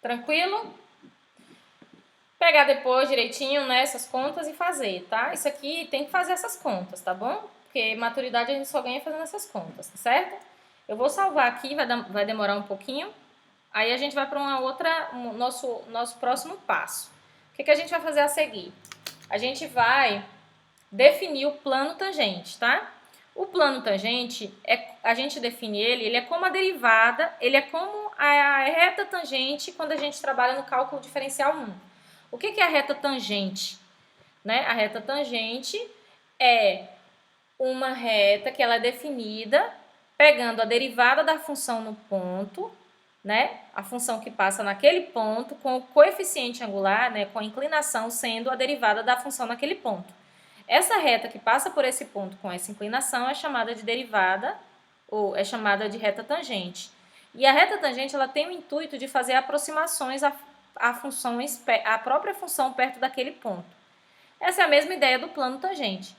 Tranquilo? Pegar depois direitinho, né, essas contas e fazer, tá? Isso aqui tem que fazer essas contas, tá bom? Porque maturidade a gente só ganha fazendo essas contas, tá certo? Eu vou salvar aqui, vai demorar um pouquinho. Aí a gente vai para nosso próximo passo. O que a gente vai fazer a seguir? A gente vai definir o plano tangente, tá? O plano tangente, a gente define ele é como a derivada, ele é como a reta tangente quando a gente trabalha no cálculo diferencial 1. O que é a reta tangente? Né? A reta tangente é uma reta que ela é definida pegando a derivada da função no ponto, né? A função que passa naquele ponto com o coeficiente angular, né? Com a inclinação sendo a derivada da função naquele ponto. Essa reta que passa por esse ponto com essa inclinação é chamada de derivada ou é chamada de reta tangente. E a reta tangente ela tem o intuito de fazer aproximações à própria função perto daquele ponto. Essa é a mesma ideia do plano tangente.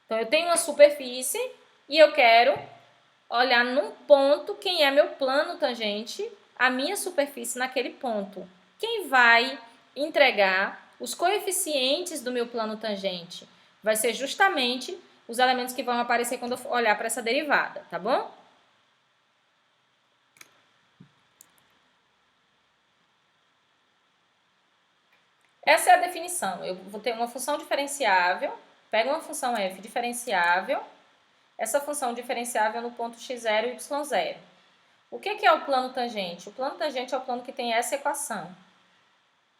Então, eu tenho uma superfície e eu quero olhar num ponto quem é meu plano tangente, a minha superfície naquele ponto. Quem vai entregar os coeficientes do meu plano tangente? Vai ser justamente os elementos que vão aparecer quando eu olhar para essa derivada, tá bom? Essa é a definição. Eu vou ter uma função diferenciável, pego uma função f diferenciável, essa função diferenciável no ponto x0 e y0. O que é o plano tangente? O plano tangente é o plano que tem essa equação.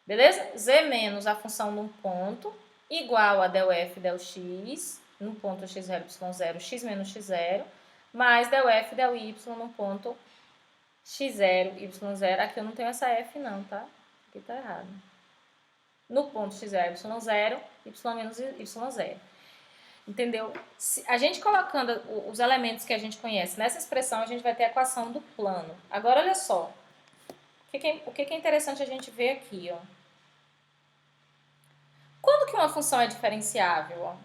Beleza? Z menos a função num ponto igual a del f del x, no ponto x0, y0, x menos x0, mais del f del y no ponto x0, y0. Aqui eu não tenho essa f não, tá? Aqui tá errado. No ponto x0, y0, y menos y0. Entendeu? Se a gente colocando os elementos que a gente conhece nessa expressão, a gente vai ter a equação do plano. Agora, olha só. O que é interessante a gente ver aqui, ó. Quando que uma função é diferenciável, ó?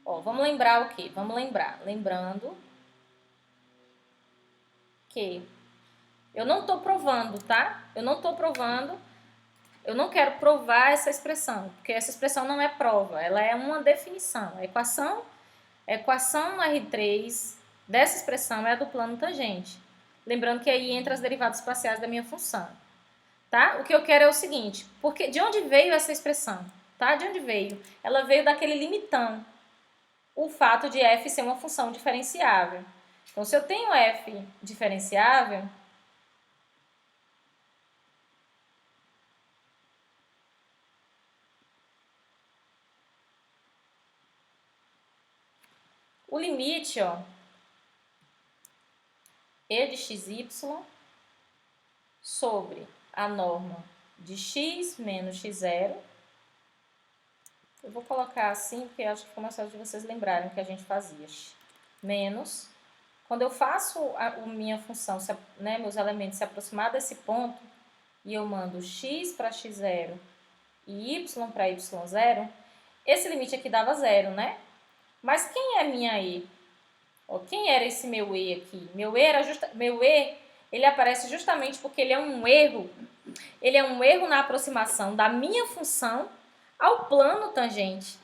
Ó, vamos lembrar o quê? Vamos lembrar. Lembrando que eu não estou provando, tá? Eu não estou provando. Eu não quero provar essa expressão, porque essa expressão não é prova, ela é uma definição. A equação R3 dessa expressão é a do plano tangente. Lembrando que aí entra as derivadas parciais da minha função. Tá? O que eu quero é o seguinte, porque de onde veio essa expressão? Tá? De onde veio? Ela veio daquele limitão. O fato de f ser uma função diferenciável. Então, se eu tenho f diferenciável, o limite, ó, e de xy sobre a norma de x menos x0. Eu vou colocar assim, porque acho que fica mais fácil de vocês lembrarem o que a gente fazia. Menos, quando eu faço a minha função, né, meus elementos se aproximar desse ponto, e eu mando x para x0 e y para y0, esse limite aqui dava 0, né? Mas quem é minha e? Ó, quem era esse meu e aqui? Meu e, ele aparece justamente porque ele é um erro. Ele é um erro na aproximação da minha função ao plano tangente.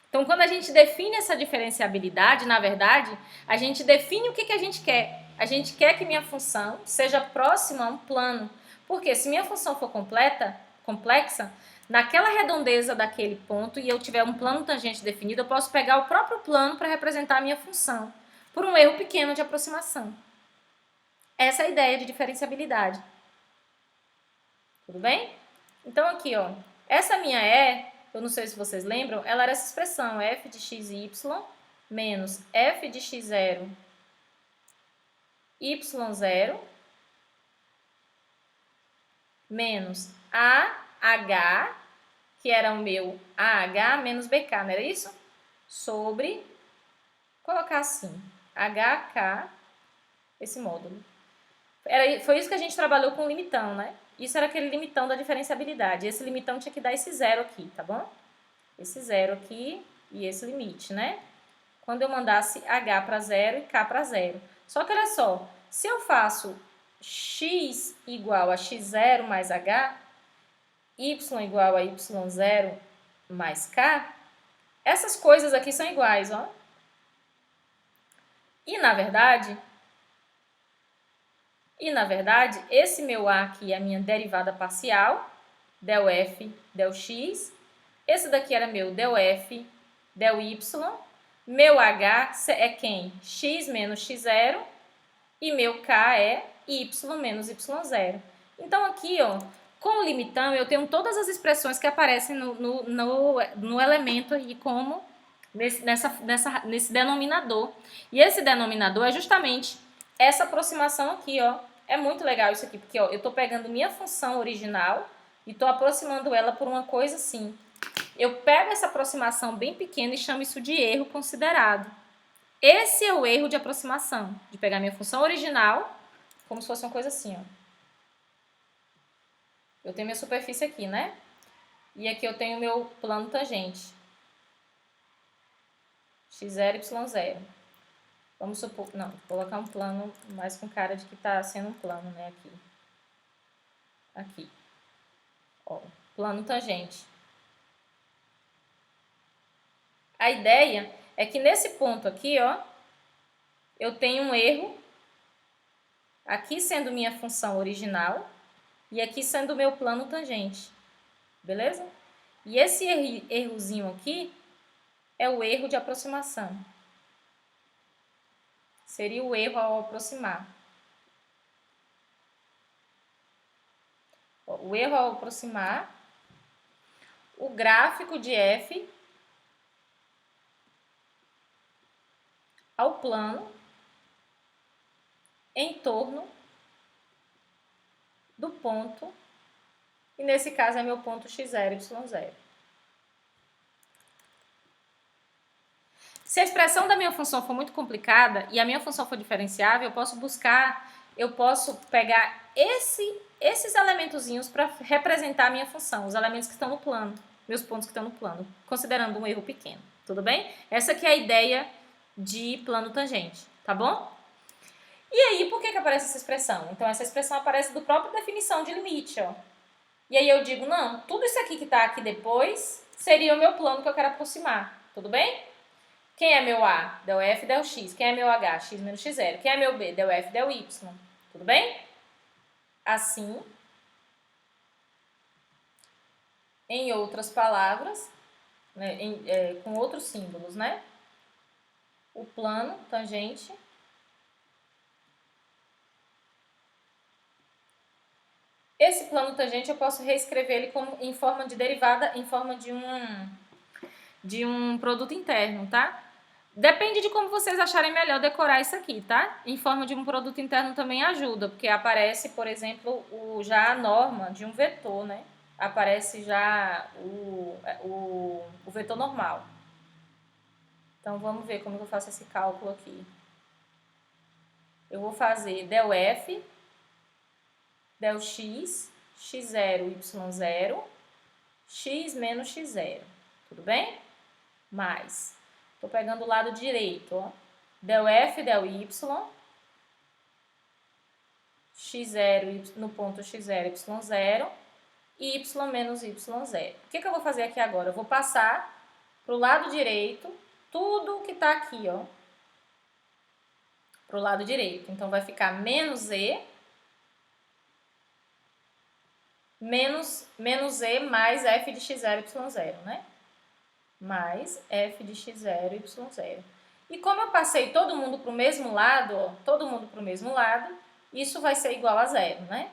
Então, quando a gente define essa diferenciabilidade, na verdade, a gente define o que a gente quer. A gente quer que minha função seja próxima a um plano. Porque se minha função for complexa, naquela redondeza daquele ponto e eu tiver um plano tangente definido, eu posso pegar o próprio plano para representar a minha função, por um erro pequeno de aproximação. Essa é a ideia de diferenciabilidade. Tudo bem? Então aqui, ó, essa minha E, eu não sei se vocês lembram, ela era essa expressão, f de x e y menos f de x0 y0 menos AH, que era o meu AH menos BK, não era isso? Sobre, colocar assim, HK, esse módulo. Foi isso que a gente trabalhou com o limitão, né? Isso era aquele limitão da diferenciabilidade. Esse limitão tinha que dar esse zero aqui, tá bom? Esse zero aqui e esse limite, né? Quando eu mandasse H para 0 e K para 0. Só que olha só, se eu faço x igual a x0 mais H, y igual a y0 mais K, essas coisas aqui são iguais, ó. E na verdade, esse meu A aqui é a minha derivada parcial, del f, del x. Esse daqui era meu del f, del y. Meu H é quem? X menos x0. E meu K é y menos y0. Então, aqui, ó, com o limitão, eu tenho todas as expressões que aparecem no elemento aí como nesse denominador. E esse denominador é justamente essa aproximação aqui, ó. É muito legal isso aqui, porque ó, eu estou pegando minha função original e estou aproximando ela por uma coisa assim. Eu pego essa aproximação bem pequena e chamo isso de erro considerado. Esse é o erro de aproximação, de pegar minha função original como se fosse uma coisa assim, ó. Eu tenho minha superfície aqui, né? E aqui eu tenho meu plano tangente. x0, y0. Vamos supor... Não, vou colocar um plano mais com cara de que está sendo um plano, né? Aqui. Aqui. Ó, plano tangente. A ideia é que nesse ponto aqui, ó, eu tenho um erro, aqui sendo minha função original e aqui sendo o meu plano tangente, beleza? E esse errozinho aqui é o erro de aproximação. Seria o erro ao aproximar. o erro ao aproximar o gráfico de f ao plano em torno do ponto, e nesse caso é meu ponto x0, y0. Se a expressão da minha função for muito complicada e a minha função for diferenciável, eu posso pegar esses elementozinhos para representar a minha função, os elementos que estão no plano, meus pontos que estão no plano, considerando um erro pequeno, tudo bem? Essa aqui é a ideia de plano tangente, tá bom? E aí, por que aparece essa expressão? Então, essa expressão aparece do próprio definição de limite, ó. E aí eu digo, não, tudo isso aqui que está aqui depois seria o meu plano que eu quero aproximar, tudo bem? Quem é meu A? Del F, del X. Quem é meu H? X menos X0. Quem é meu B? Del F, del Y. Tudo bem? Assim, em outras palavras, né, com outros símbolos, né? O plano tangente esse plano tangente eu posso reescrever ele em forma de derivada, em forma de um produto interno, tá? Depende de como vocês acharem melhor decorar isso aqui, tá? Em forma de um produto interno também ajuda, porque aparece, por exemplo, já a norma de um vetor, né? Aparece já o vetor normal. Então, vamos ver como eu faço esse cálculo aqui. Eu vou fazer del F, del X, x0, y0, x menos x0. Tudo bem? Mais. Estou pegando o lado direito, ó. Del F, del Y, x0 no ponto x0, y0, y menos y0. O que eu vou fazer aqui agora? Eu vou passar para o lado direito tudo que está aqui, ó. Para o lado direito. Então, vai ficar menos e mais f de x0, y0, né? Mais f de x0, y0. E como eu passei todo mundo para o mesmo lado, ó, todo mundo para o mesmo lado, isso vai ser igual a zero, né?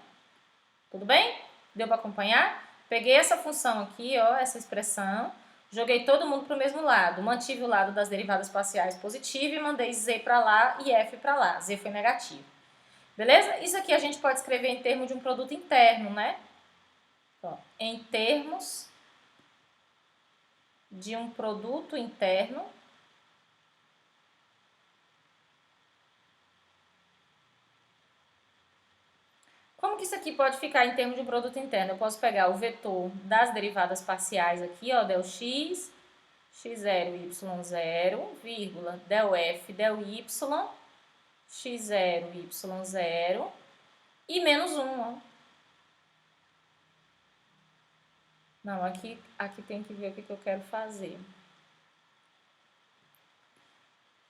Tudo bem? Deu para acompanhar? Peguei essa função aqui, ó, essa expressão, joguei todo mundo para o mesmo lado, mantive o lado das derivadas parciais positivo e mandei z para lá e f para lá. Z foi negativo. Beleza? Isso aqui a gente pode escrever em termos de um produto interno, né? Ó, em termos de um produto interno como que isso aqui pode ficar em termos de um produto interno? Eu posso pegar o vetor das derivadas parciais aqui, ó, del x, x0, y0, vírgula, del f, del y, x0, y0 e menos 1, ó. Não, aqui tem que ver o que eu quero fazer.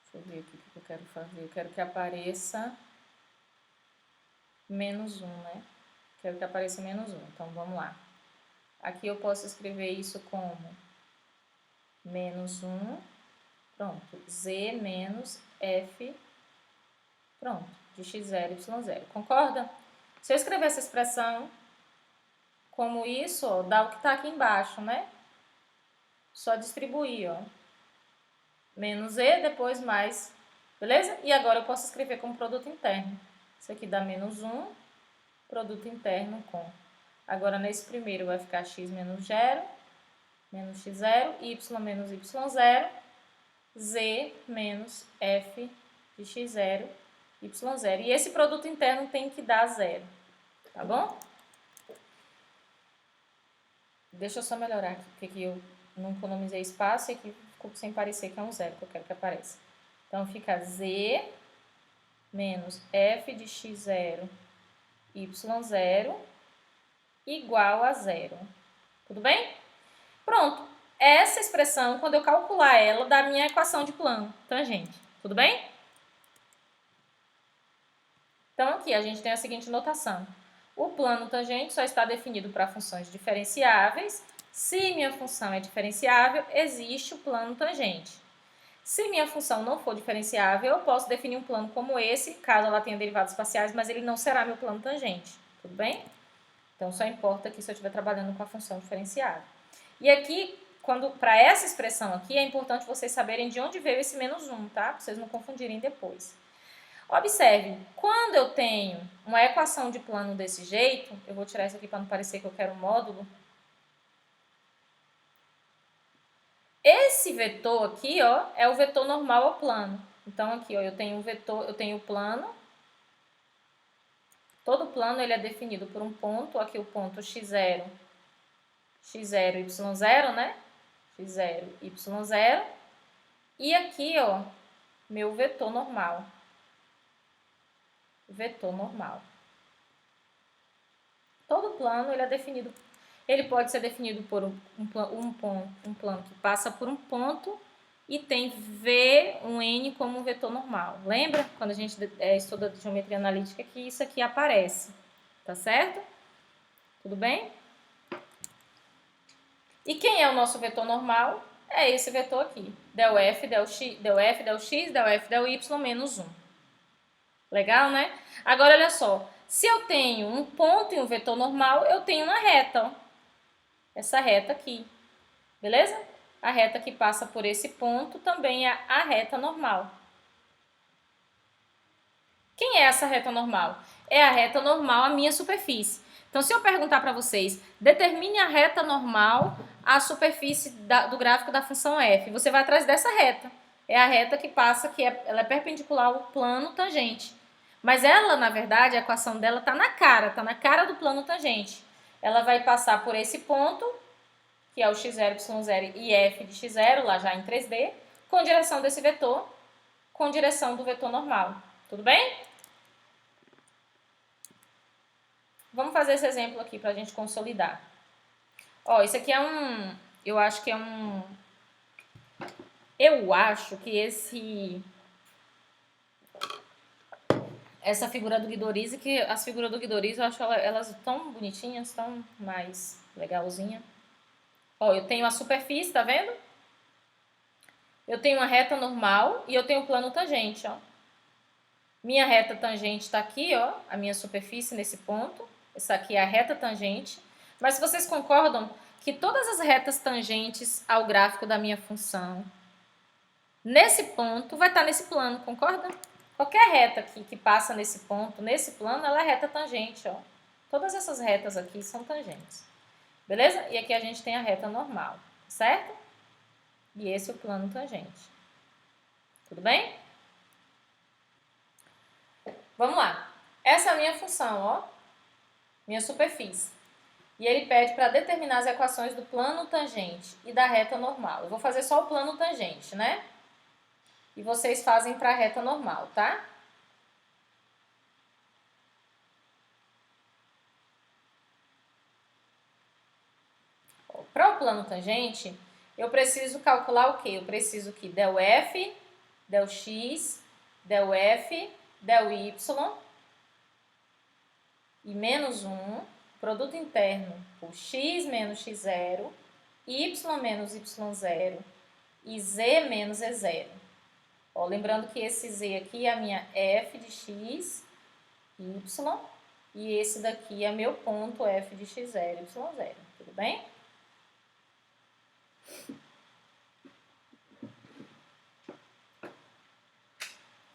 Deixa eu ver aqui o que eu quero fazer. Eu quero que apareça menos 1, né? Quero que apareça menos 1. Então, vamos lá. Aqui eu posso escrever isso como menos 1, pronto, z menos f, pronto, de x0, y0. Concorda? Se eu escrever essa expressão como isso, ó, dá o que está aqui embaixo, né? Só distribuir, ó. Menos e, depois mais, beleza? E agora eu posso escrever como produto interno. Isso aqui dá menos 1, produto interno com. Agora, nesse primeiro vai ficar x menos 0, menos x0, y menos y0, z menos f de x0, y0. E esse produto interno tem que dar 0, tá bom? Deixa eu só melhorar aqui, porque aqui eu não economizei espaço e aqui ficou sem parecer que é um 0, que eu quero que apareça. Então, fica z menos f de x0, y0 igual a 0. Tudo bem? Pronto. Essa expressão, quando eu calcular ela, dá a minha equação de plano tangente. Tudo bem? Então, aqui a gente tem a seguinte notação. O plano tangente só está definido para funções diferenciáveis. Se minha função é diferenciável, existe o plano tangente. Se minha função não for diferenciável, eu posso definir um plano como esse, caso ela tenha derivadas parciais, mas ele não será meu plano tangente. Tudo bem? Então, só importa aqui se eu estiver trabalhando com a função diferenciada. E aqui, para essa expressão aqui, é importante vocês saberem de onde veio esse menos 1, tá? Para vocês não confundirem depois. Observe, quando eu tenho uma equação de plano desse jeito, eu vou tirar isso aqui para não parecer que eu quero um módulo. Esse vetor aqui, ó, é o vetor normal ao plano. Então, aqui, ó, eu tenho um vetor, eu tenho o plano. Todo plano ele é definido por um ponto, aqui o ponto x0, y0, né? x0, y0. E aqui, ó, meu vetor normal. Vetor normal. Todo plano ele é definido, ele pode ser definido por um plano que passa por um ponto e tem V, um N como um vetor normal. Lembra? Quando a gente estuda geometria analítica que isso aqui aparece. Tá certo? Tudo bem? E quem é o nosso vetor normal? É esse vetor aqui. Del F, del X, del F, del Y, menos 1. Legal, né? Agora, olha só. Se eu tenho um ponto e um vetor normal, eu tenho uma reta, ó. Essa reta aqui. Beleza? A reta que passa por esse ponto também é a reta normal. Quem é essa reta normal? É a reta normal, a minha superfície. Então, se eu perguntar para vocês, determine a reta normal, a superfície do gráfico da função f. Você vai atrás dessa reta. É a reta que passa, ela é perpendicular ao plano tangente. Mas ela, na verdade, a equação dela está na cara do plano tangente. Ela vai passar por esse ponto, que é o x0, y0 e f de x0, lá já em 3D, com direção desse vetor, com direção do vetor normal. Tudo bem? Vamos fazer esse exemplo aqui para a gente consolidar. Ó, isso aqui é um... Eu acho que essa figura do Guidoriz, que as figuras do Guidoriz eu acho elas tão bonitinhas, tão mais legalzinha. Ó, eu tenho a superfície, tá vendo? Eu tenho uma reta normal e eu tenho o plano tangente, ó. Minha reta tangente está aqui, ó, a minha superfície nesse ponto. Essa aqui é a reta tangente. Mas vocês concordam que todas as retas tangentes ao gráfico da minha função, nesse ponto, vai estar nesse plano, concorda? Qualquer reta aqui que passa nesse ponto, nesse plano, ela é reta tangente, ó. Todas essas retas aqui são tangentes. Beleza? E aqui a gente tem a reta normal, certo? E esse é o plano tangente. Tudo bem? Vamos lá. Essa é a minha função, ó. Minha superfície. E ele pede para determinar as equações do plano tangente e da reta normal. Eu vou fazer só o plano tangente, né? E vocês fazem para a reta normal, tá? Para o plano tangente, eu preciso calcular o quê? Eu preciso que del F, del X, del F, del Y e menos 1, produto interno por x menos x0, y menos y0 e z menos e0. Ó, lembrando que esse z aqui é a minha f de x, y, e esse daqui é meu ponto f de x0, y0. Tudo bem?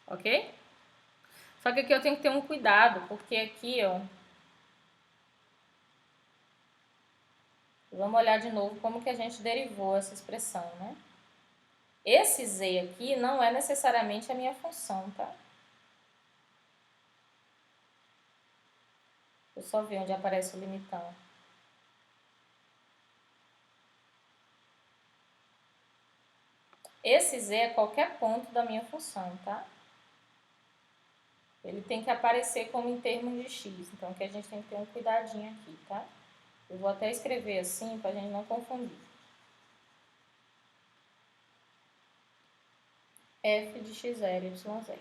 Ok? Só que aqui eu tenho que ter um cuidado, porque aqui, ó, vamos olhar de novo como que a gente derivou essa expressão, né? Esse z aqui não é necessariamente a minha função, tá? Eu só ver onde aparece o limitão. Esse z é qualquer ponto da minha função, tá? Ele tem que aparecer como em termos de x, então aqui a gente tem que ter um cuidadinho aqui, tá? Eu vou até escrever assim para a gente não confundir. F de x0, y0.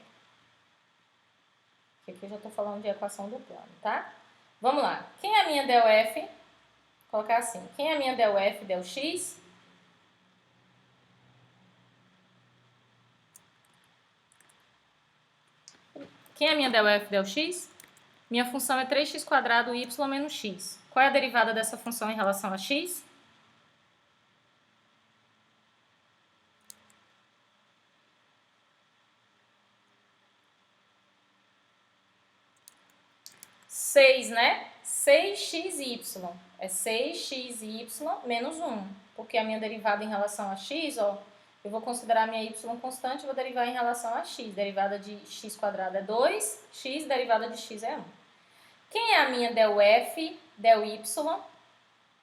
Aqui eu já estou falando de equação do plano, tá? Vamos lá. Quem é a minha del F? Vou colocar assim. Quem é a minha del F, del X? Quem é a minha del F, del X? Minha função é 3x² y menos x. Qual é a derivada dessa função em relação a x? Seis, né? 6xy. É 6xy menos 1. Porque a minha derivada em relação a x, ó, eu vou considerar a minha y constante e vou derivar em relação a x. Derivada de x quadrado é 2, x, derivada de x é 1. Quem é a minha del f, del y?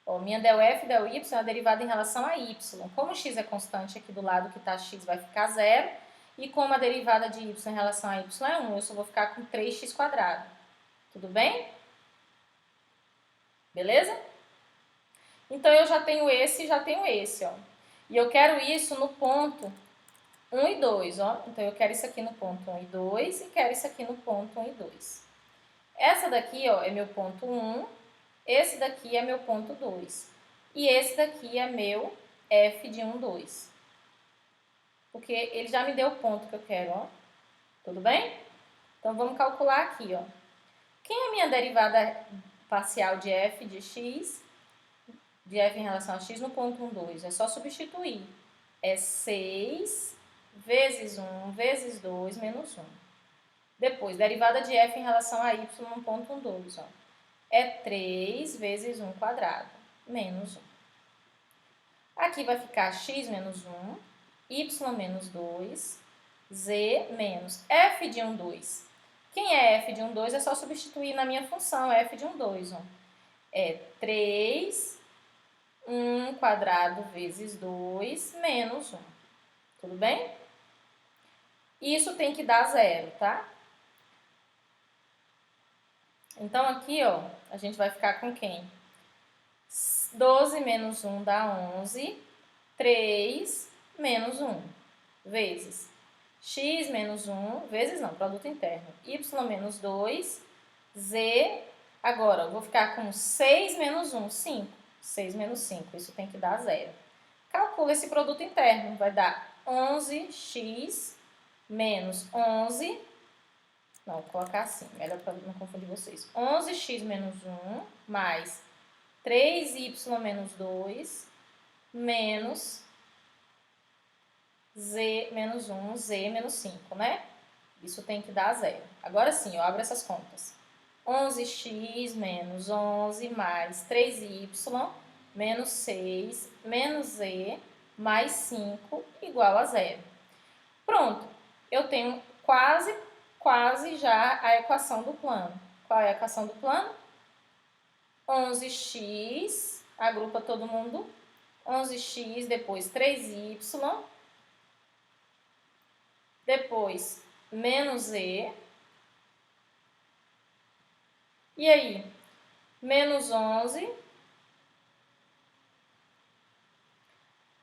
Ó, minha del f, del y é a derivada em relação a y. Como x é constante, aqui do lado que está x vai ficar 0. E como a derivada de y em relação a y é 1, eu só vou ficar com 3x quadrado. Tudo bem? Beleza? Então, eu já tenho esse e já tenho esse, ó. E eu quero isso no ponto 1 e 2, ó. Então, eu quero isso aqui no ponto 1 e 2 e quero isso aqui no ponto 1 e 2. Essa daqui, ó, é meu ponto 1, esse daqui é meu ponto 2. E esse daqui é meu f de 1, 2. Porque ele já me deu o ponto que eu quero, ó. Tudo bem? Então, vamos calcular aqui, ó. Quem é a minha derivada parcial de f de x, de f em relação a x no ponto 1, 2? É só substituir. É 6 vezes 1 vezes 2 menos 1. Depois, derivada de f em relação a y no ponto 1, 2, ó. É 3 vezes 1 quadrado, menos 1. Aqui vai ficar x menos 1, y menos 2, z menos f de 1, 2. Quem é f de 1, 2 é só substituir na minha função f de 1, 2. Ó. É 3, 1 quadrado vezes 2 menos 1. Tudo bem? Isso tem que dar 0, tá? Então, aqui, ó, a gente vai ficar com quem? 12 menos 1 dá 11, 3 menos 1, vezes x menos 1, vezes não, produto interno, y menos 2, z, agora eu vou ficar com 6 menos 1, 5, 6 menos 5, isso tem que dar 0. Calcula esse produto interno, vai dar 11x menos 11, não, vou colocar assim, melhor para não confundir vocês, 11x menos 1 mais 3y menos 2 menos z menos 1, z menos 5, né? Isso tem que dar 0. Agora sim, eu abro essas contas. 11x menos 11 mais 3y menos 6 menos z mais 5 igual a 0. Pronto, eu tenho quase já a equação do plano. Qual é a equação do plano? 11x, agrupa todo mundo, 11x, depois 3y, depois menos z, e aí, menos 11,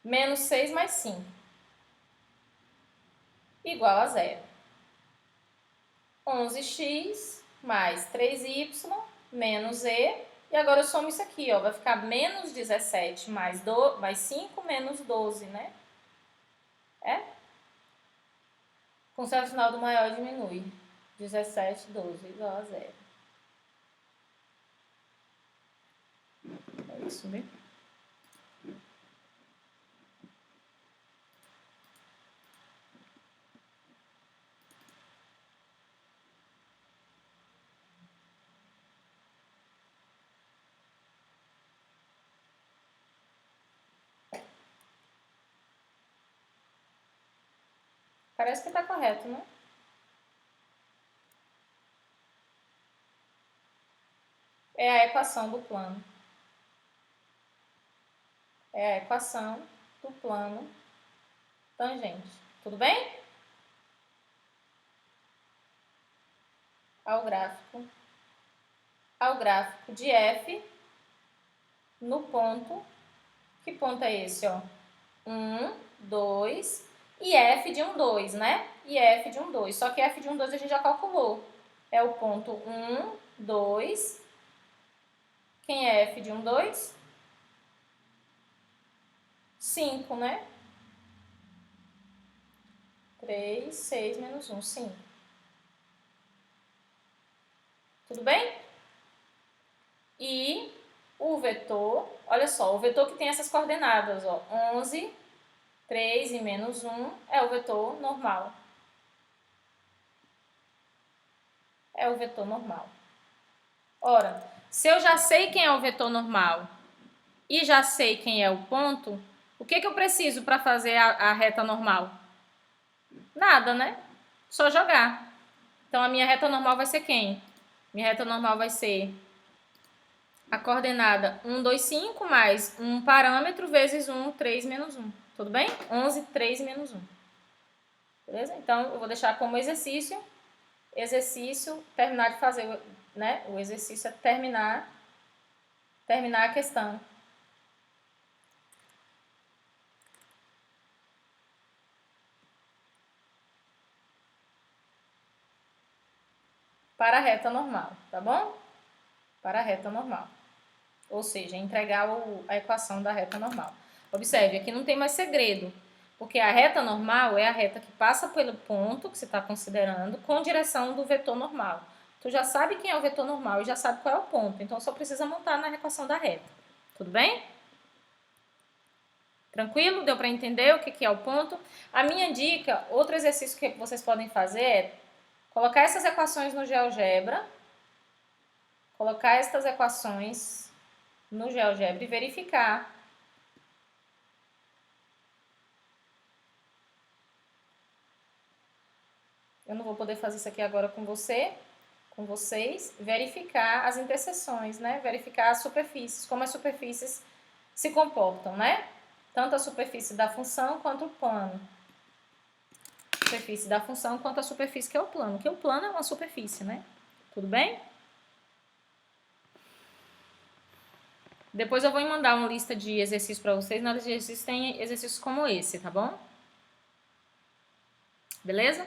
menos 6 mais 5, igual a 0. 11x mais 3y menos z, e agora eu somo isso aqui, ó, vai ficar menos 17 mais 5 menos 12, né? É? Considerando o final do maior diminui. 17, 12 igual a 0. É isso mesmo. Parece que está correto, né? É a equação do plano. É a equação do plano tangente. Tudo bem? Ao gráfico de f no ponto. Que ponto é esse, ó? 1, 2 e f de 1, 2, né? E f de 1, 2. Só que f de 1, 2 a gente já calculou. É o ponto 1, 2. Quem é f de 1, 2? 5, né? 3, 6 menos 1, 5. Tudo bem? E o vetor, olha só, o vetor que tem essas coordenadas, ó, 11, 3 e menos 1 é o vetor normal. É o vetor normal. Ora, se eu já sei quem é o vetor normal e já sei quem é o ponto, o que eu preciso para fazer a reta normal? Nada, né? Só jogar. Então, a minha reta normal vai ser quem? Minha reta normal vai ser a coordenada 1, 2, 5 mais um parâmetro vezes 1, 3, menos 1. Tudo bem? 11, 3 menos 1. Beleza? Então, eu vou deixar como exercício. Exercício, terminar de fazer, né? O exercício é terminar a questão. Para a reta normal, tá bom? Para a reta normal. Ou seja, entregar a equação da reta normal. Observe, aqui não tem mais segredo, porque a reta normal é a reta que passa pelo ponto que você está considerando com direção do vetor normal. Tu já sabe quem é o vetor normal e já sabe qual é o ponto, então só precisa montar na equação da reta. Tudo bem? Tranquilo? Deu para entender o que é o ponto? A minha dica, outro exercício que vocês podem fazer é colocar essas equações no GeoGebra, colocar estas equações no GeoGebra e verificar. Eu não vou poder fazer isso aqui agora com vocês, verificar as interseções, né? Verificar as superfícies, como as superfícies se comportam, né? Tanto a superfície da função quanto o plano. Superfície da função quanto a superfície que é o plano. Que o plano é uma superfície, né? Tudo bem? Depois eu vou mandar uma lista de exercícios para vocês. Na lista de exercícios tem exercícios como esse, tá bom? Beleza?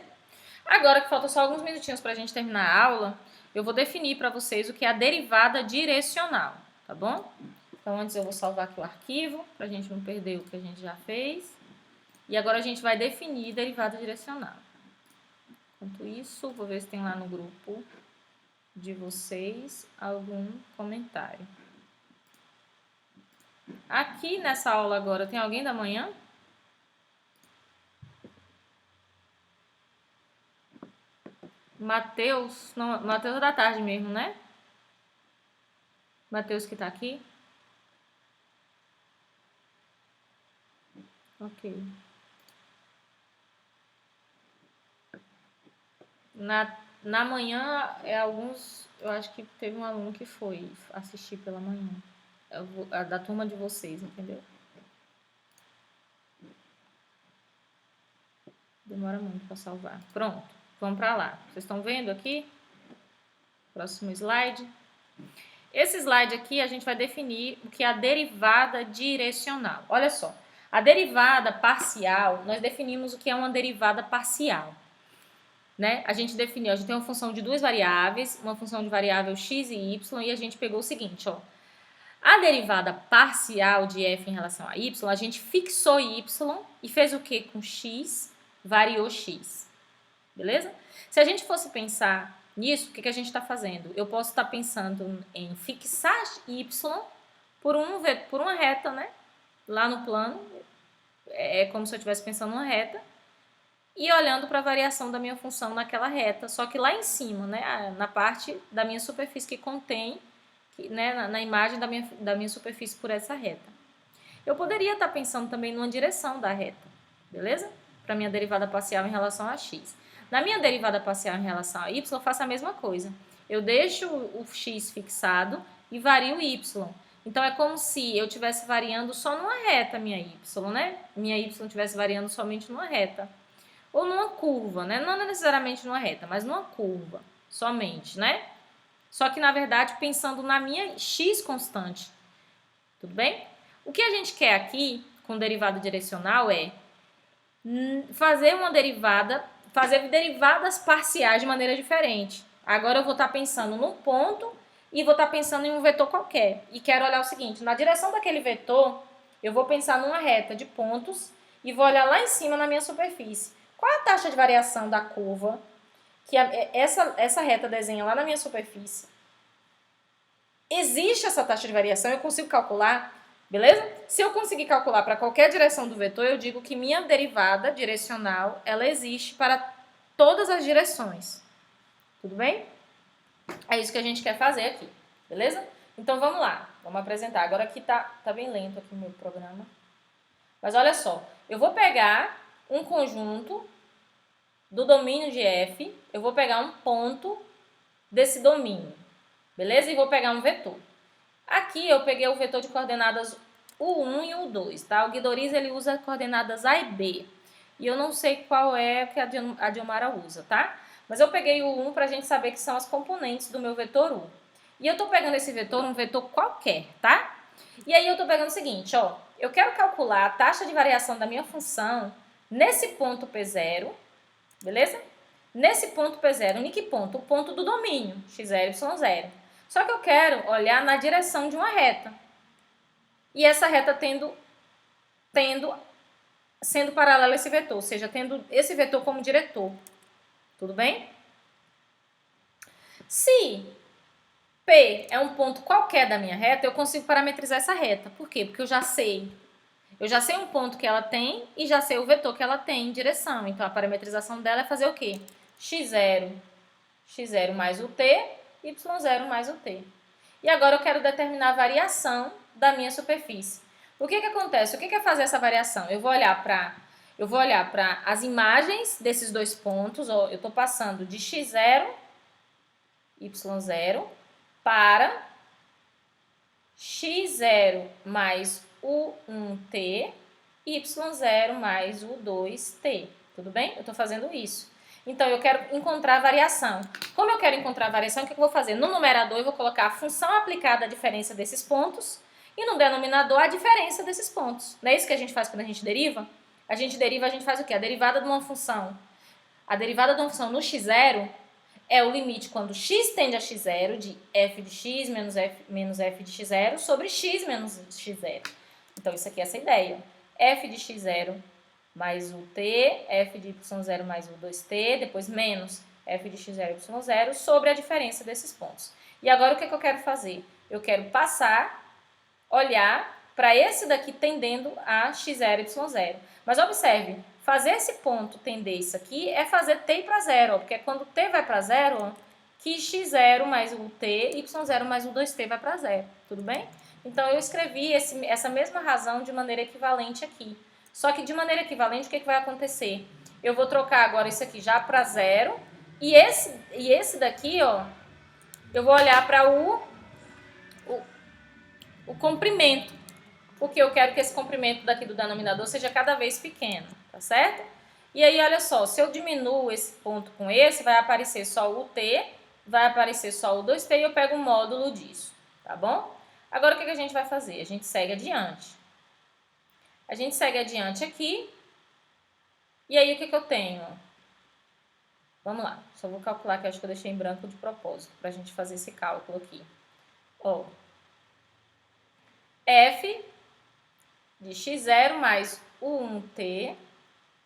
Agora que faltam só alguns minutinhos para a gente terminar a aula, eu vou definir para vocês o que é a derivada direcional, tá bom? Então, antes eu vou salvar aqui o arquivo, para a gente não perder o que a gente já fez. E agora a gente vai definir derivada direcional. Enquanto isso, vou ver se tem lá no grupo de vocês algum comentário. Aqui nessa aula agora, tem alguém da manhã? Matheus, não, Matheus é da tarde mesmo, né? Matheus que tá aqui? Ok. Na manhã, eu acho que teve um aluno que foi assistir pela manhã. Da turma de vocês, entendeu? Demora muito para salvar. Pronto, vamos para lá. Vocês estão vendo aqui? Próximo slide. Esse slide aqui a gente vai definir o que é a derivada direcional. Olha só, a derivada parcial, nós definimos o que é uma derivada parcial. Né? A gente definiu, a gente tem uma função de duas variáveis, uma função de variável x e y, e a gente pegou o seguinte, ó. A derivada parcial de f em relação a y, a gente fixou y e fez o que com x? Variou x. Beleza? Se a gente fosse pensar nisso, o que a gente está fazendo? Eu posso estar pensando em fixar y por uma reta, né? Lá no plano, é como se eu estivesse pensando numa reta, e olhando para a variação da minha função naquela reta, só que lá em cima, né? Na parte da minha superfície que contém, né? Na imagem da minha superfície por essa reta. Eu poderia estar pensando também numa direção da reta, beleza? Para minha derivada parcial em relação a x. Na minha derivada parcial em relação a y, eu faço a mesma coisa. Eu deixo o x fixado e vario o y. Então, é como se eu estivesse variando só numa reta minha y, né? Minha y estivesse variando somente numa reta. Ou numa curva, né? Não necessariamente numa reta, mas numa curva, somente, né? Só que, na verdade, pensando na minha x constante. Tudo bem? O que a gente quer aqui, com derivada direcional, é fazer derivadas parciais de maneira diferente. Agora eu vou estar pensando num ponto e vou estar pensando em um vetor qualquer. E quero olhar o seguinte, na direção daquele vetor, eu vou pensar numa reta de pontos e vou olhar lá em cima na minha superfície. Qual é a taxa de variação da curva que essa reta desenha lá na minha superfície? existe essa taxa de variação, eu consigo calcular, beleza? Se eu conseguir calcular para qualquer direção do vetor, eu digo que minha derivada direcional, ela existe para todas as direções. Tudo bem? É isso que a gente quer fazer aqui, beleza? Então vamos lá, vamos apresentar. Agora aqui tá bem lento aqui o meu programa. Mas olha só, eu vou pegar um conjunto do domínio de F, eu vou pegar um ponto desse domínio, beleza? E vou pegar um vetor. Aqui eu peguei o vetor de coordenadas U1 e U2, tá? O Guidoriz, ele usa coordenadas A e B. E eu não sei qual é que a Dilmara usa, tá? Mas eu peguei o U1 pra gente saber que são as componentes do meu vetor U. E eu tô pegando esse vetor, um vetor qualquer, tá? E aí eu tô pegando o seguinte, ó. Eu quero calcular a taxa de variação da minha função nesse ponto P0, beleza? Nesse ponto P0, em que ponto? O ponto do domínio, x0, y0. Só que eu quero olhar na direção de uma reta. E essa reta sendo paralela a esse vetor, ou seja, tendo esse vetor como diretor. Tudo bem? Se P é um ponto qualquer da minha reta, eu consigo parametrizar essa reta. Por quê? Porque eu já sei um ponto que ela tem e já sei o vetor que ela tem em direção. Então, a parametrização dela é fazer o quê? x0 mais o t, y0 mais o t. E agora eu quero determinar a variação da minha superfície. O que acontece? O que é fazer essa variação? Eu vou olhar para as imagens desses dois pontos. Ó, eu estou passando de x0, y0 para x0 mais u1t, y0 mais u2t. Tudo bem? Eu estou fazendo isso. Então, eu quero encontrar a variação. Como eu quero encontrar a variação, o que eu vou fazer? No numerador, eu vou colocar a função aplicada à diferença desses pontos e no denominador, a diferença desses pontos. Não é isso que a gente faz quando a gente deriva? A gente faz o quê? A derivada de uma função. A derivada de uma função no x0 é o limite quando x tende a x0 de f de x menos f de x0 sobre x menos x0. Então, isso aqui é essa ideia. F de x0 mais o t, f de y0 mais o 2t, depois menos f de x0 e y0 sobre a diferença desses pontos. E agora o que eu quero fazer? Eu quero olhar para esse daqui tendendo a x0 e y0. Mas observe, fazer esse ponto tender isso aqui é fazer t para zero, porque é quando t vai para zero que x0 mais o t, y0 mais o 2t vai para zero, tudo bem? Então, eu escrevi essa mesma razão de maneira equivalente aqui. Só que de maneira equivalente, o que vai acontecer? Eu vou trocar agora isso aqui já para zero. E esse daqui, ó, eu vou olhar para o comprimento. Porque eu quero que esse comprimento daqui do denominador seja cada vez pequeno, tá certo? E aí, olha só, se eu diminuo esse ponto com esse, vai aparecer só o t, vai aparecer só o 2t e eu pego o módulo disso, tá bom? Agora, o que a gente vai fazer? A gente segue adiante. A gente segue adiante aqui. E aí, o que eu tenho? Vamos lá. Só vou calcular, que eu acho que eu deixei em branco de propósito, para a gente fazer esse cálculo aqui. Ó. F de x0 mais u1t,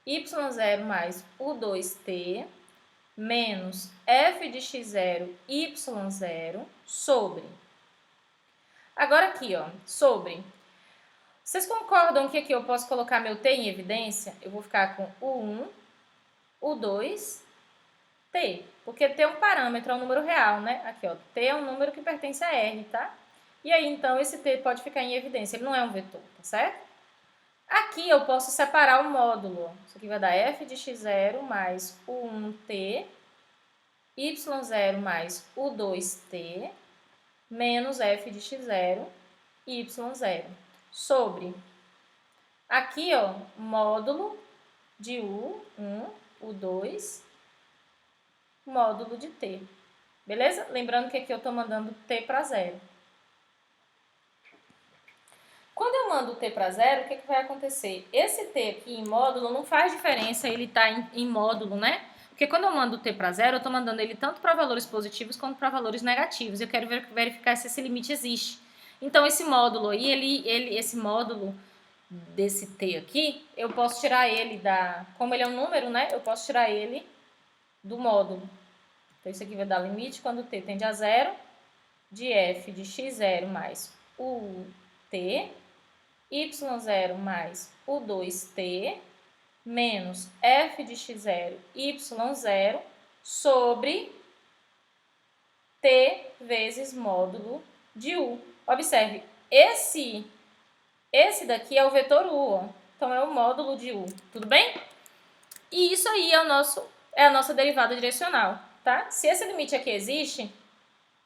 y0 mais u2t, menos f de x0, y0, sobre. Agora aqui, ó, sobre. Vocês concordam que aqui eu posso colocar meu t em evidência? Eu vou ficar com u1, u2, t. Porque t é um parâmetro, é um número real, né? Aqui, ó, t é um número que pertence a R, tá? E aí, então, esse t pode ficar em evidência. Ele não é um vetor, tá certo? Aqui eu posso separar o módulo. Isso aqui vai dar f de x0 mais u1t, y0 mais u2t, menos f de x0 e y0. Sobre, aqui, ó, módulo de u1, u2, módulo de t. Beleza? Lembrando que aqui eu estou mandando t para zero. Quando eu mando o t para zero, o que vai acontecer? Esse t aqui em módulo não faz diferença ele estar em módulo, né? Porque quando eu mando o t para zero, eu estou mandando ele tanto para valores positivos quanto para valores negativos. Eu quero verificar se esse limite existe. Então, esse módulo aí, esse módulo desse t aqui, eu posso tirar ele como ele é um número, né? Eu posso tirar ele do módulo. Então, isso aqui vai dar limite quando t tende a zero, de f de x0 mais o t, y0 mais o 2t, menos f de x0, y0, sobre t vezes módulo de u. Observe, esse daqui é o vetor u, ó. Então é o módulo de u, tudo bem? E isso aí é a nossa derivada direcional, tá? Se esse limite aqui existe,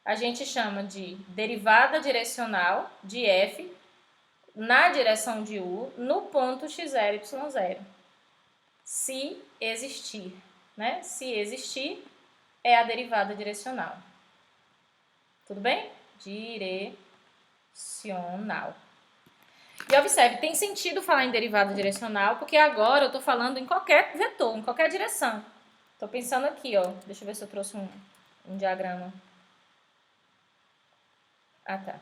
a gente chama de derivada direcional de f na direção de u no ponto x0, y0. Se existir, né? Se existir, é a derivada direcional. Tudo bem? Direcional. E observe, tem sentido falar em derivada direcional, porque agora eu estou falando em qualquer vetor, em qualquer direção. Estou pensando aqui, ó. Deixa eu ver se eu trouxe um diagrama. Ah, tá.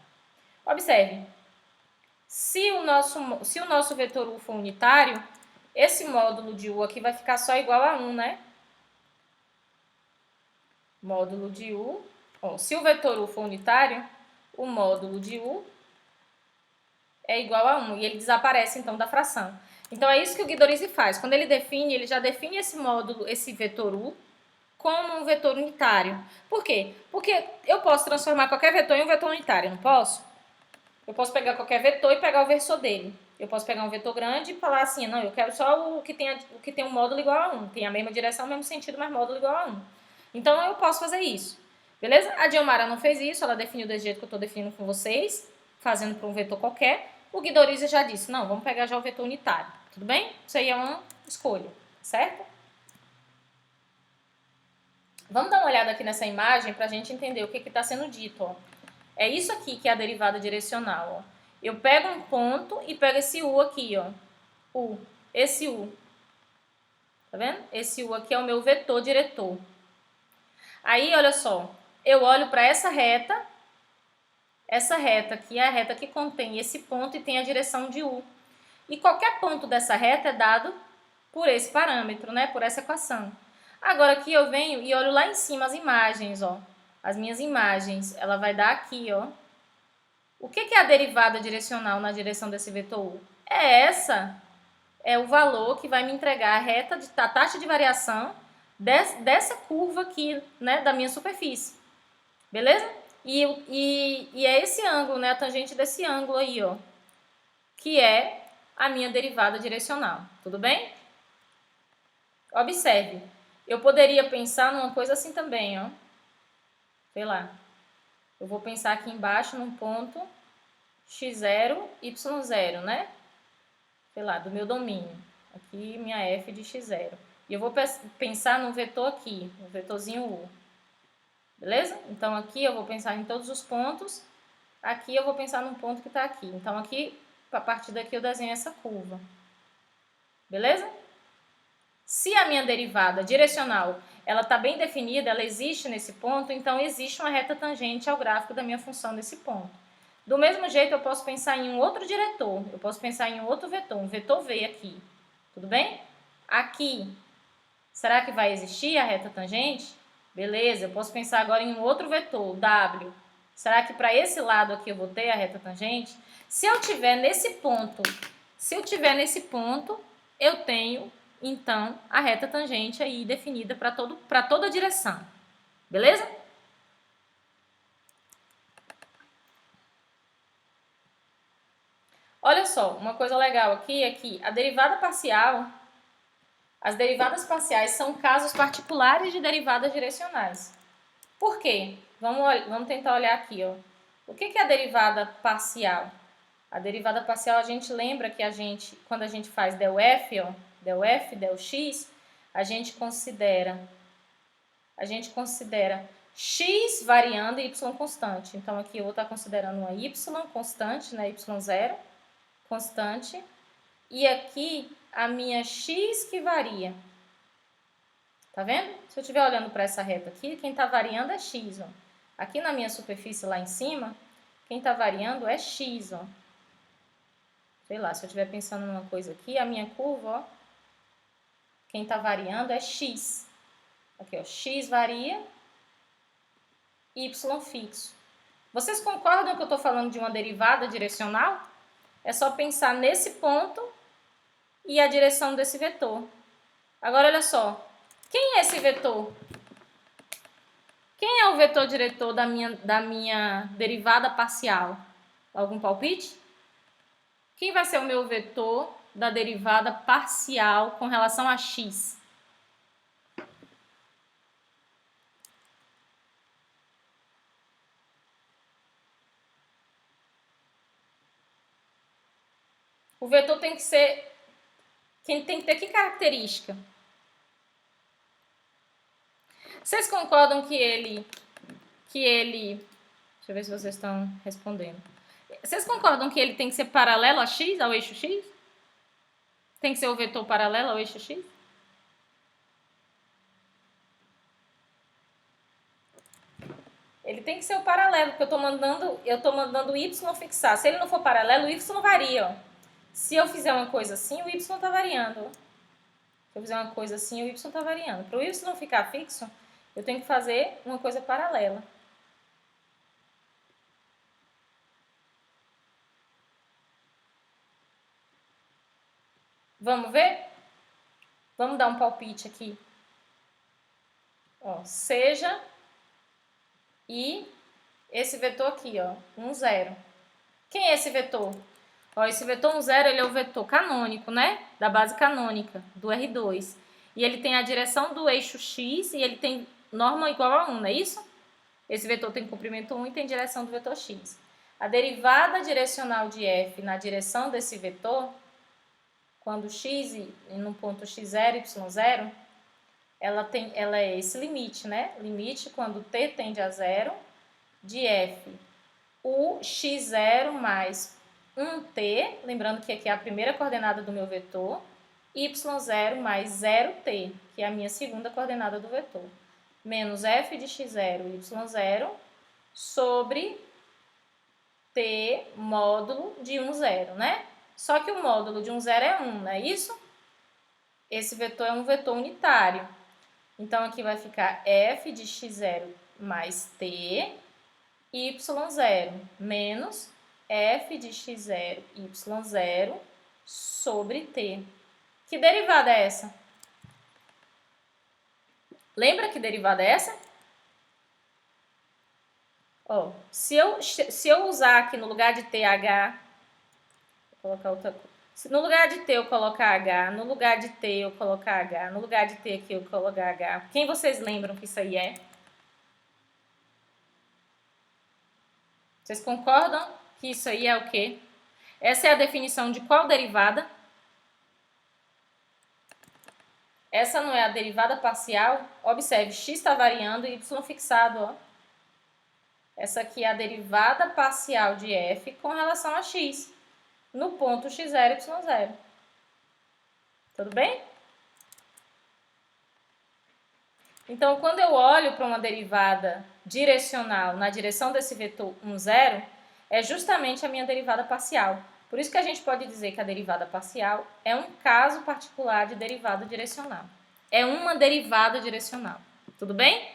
Observe. Se o nosso vetor u for unitário, esse módulo de u aqui vai ficar só igual a 1, né? Módulo de u. Ó, se o vetor u for unitário, o módulo de u é igual a 1 e ele desaparece então da fração. Então é isso que o Guidorizi faz. Quando ele define, ele já define esse módulo, esse vetor u, como um vetor unitário. Por quê? Porque eu posso transformar qualquer vetor em um vetor unitário, não posso? Eu posso pegar qualquer vetor e pegar o versor dele. Eu posso pegar um vetor grande e falar assim, não, eu quero só o que tem um módulo igual a 1. Tem a mesma direção, o mesmo sentido, mas módulo igual a 1. Então eu posso fazer isso. Beleza? A Dilmara não fez isso, ela definiu desse jeito que eu estou definindo com vocês, fazendo para um vetor qualquer. O Guidorizi já disse, não, vamos pegar já o vetor unitário. Tudo bem? Isso aí é uma escolha, certo? Vamos dar uma olhada aqui nessa imagem para a gente entender o que está sendo dito, ó. É isso aqui que é a derivada direcional, ó. Eu pego um ponto e pego esse u aqui, ó. U. Esse u. Tá vendo? Esse u aqui é o meu vetor diretor. Aí, olha só. Eu olho para essa reta. Essa reta aqui é a reta que contém esse ponto e tem a direção de u. E qualquer ponto dessa reta é dado por esse parâmetro, né? Por essa equação. Agora aqui eu venho e olho lá em cima as imagens, ó. As minhas imagens. Ela vai dar aqui, ó. O que é a derivada direcional na direção desse vetor u? É o valor que vai me entregar a taxa de variação dessa curva aqui, né, da minha superfície. Beleza? E é esse ângulo, né, a tangente desse ângulo aí, ó, que é a minha derivada direcional. Tudo bem? Observe. Eu poderia pensar numa coisa assim também, ó. Sei lá. Eu vou pensar aqui embaixo num ponto x0, y0, né? Sei lá, do meu domínio. Aqui minha f de x0. E eu vou pensar num vetor aqui, um vetorzinho u. Beleza? Então aqui eu vou pensar em todos os pontos. Aqui eu vou pensar num ponto que está aqui. Então aqui, a partir daqui eu desenho essa curva. Beleza? Se a minha derivada direcional ela está bem definida, ela existe nesse ponto, então existe uma reta tangente ao gráfico da minha função nesse ponto. Do mesmo jeito, eu posso pensar em um outro diretor, eu posso pensar em um outro vetor, um vetor V aqui. Tudo bem? Aqui, será que vai existir a reta tangente? Beleza, eu posso pensar agora em um outro vetor, W. Será que para esse lado aqui eu vou ter a reta tangente? Se eu tiver nesse ponto, eu tenho, então, a reta tangente aí definida para toda a direção. Beleza? Olha só, uma coisa legal aqui é que as derivadas parciais são casos particulares de derivadas direcionais. Por quê? Vamos tentar olhar aqui, ó. O que é a derivada parcial? A derivada parcial, a gente lembra que quando a gente faz del f, ó, del f, del x, a gente considera x variando e y constante. Então aqui eu vou estar considerando uma y constante, né, y0 constante, e aqui a minha x que varia. Tá vendo? Se eu estiver olhando para essa reta aqui, quem está variando é x, ó. Aqui na minha superfície lá em cima, quem está variando é x, ó. Sei lá, se eu estiver pensando numa coisa aqui, a minha curva, ó, quem está variando é x. Aqui, ó, x varia, y fixo. Vocês concordam que eu estou falando de uma derivada direcional? É só pensar nesse ponto e a direção desse vetor. Agora, olha só. Quem é esse vetor? Quem é o vetor diretor da minha derivada parcial? Algum palpite? Quem vai ser o meu vetor da derivada parcial com relação a x? O vetor tem que ser... Tem que ter que característica? Vocês concordam que ele... Deixa eu ver se vocês estão respondendo. Vocês concordam que ele tem que ser paralelo a x, ao eixo x? Tem que ser o vetor paralelo ao eixo x? Ele tem que ser o paralelo, porque eu tô mandando o y fixar. Se ele não for paralelo, o y varia, ó. Se eu fizer uma coisa assim, o y está variando. Se eu fizer uma coisa assim, o y está variando. Para o y não ficar fixo, eu tenho que fazer uma coisa paralela. Vamos ver? Vamos dar um palpite aqui. Ó, seja e esse vetor aqui, ó, 1, 0. Quem é esse vetor? Ó, esse vetor 1, 0, ele é o vetor canônico, né? Da base canônica, do R2. E ele tem a direção do eixo x e ele tem norma igual a 1, não é isso? Esse vetor tem comprimento 1 e tem direção do vetor x. A derivada direcional de f na direção desse vetor, quando x no ponto x0, y0, ela é esse limite, né? Limite quando t tende a 0 de f o x0 mais 1t, lembrando que aqui é a primeira coordenada do meu vetor, y0 mais 0t, que é a minha segunda coordenada do vetor, menos f de x0, y0, sobre t módulo de 1, 0, né? Só que o módulo de 1, 0 é 1, não é isso? Esse vetor é um vetor unitário. Então, aqui vai ficar f de x0 mais t, y0 menos f de x0, y0 sobre t. Que derivada é essa? Lembra que derivada é essa? Ó, se eu usar aqui no lugar de th, vou colocar outra coisa. Se no lugar de t eu colocar h, no lugar de t eu colocar h, no lugar de t aqui eu colocar h, quem vocês lembram que isso aí é? Vocês concordam que isso aí é o quê? Essa é a definição de qual derivada? Essa não é a derivada parcial? Observe, x está variando e y fixado, ó. Essa aqui é a derivada parcial de f com relação a x, no ponto x0, y0. Tudo bem? Então, quando eu olho para uma derivada direcional na direção desse vetor 1, 0, é justamente a minha derivada parcial. Por isso que a gente pode dizer que a derivada parcial é um caso particular de derivada direcional. É uma derivada direcional. Tudo bem?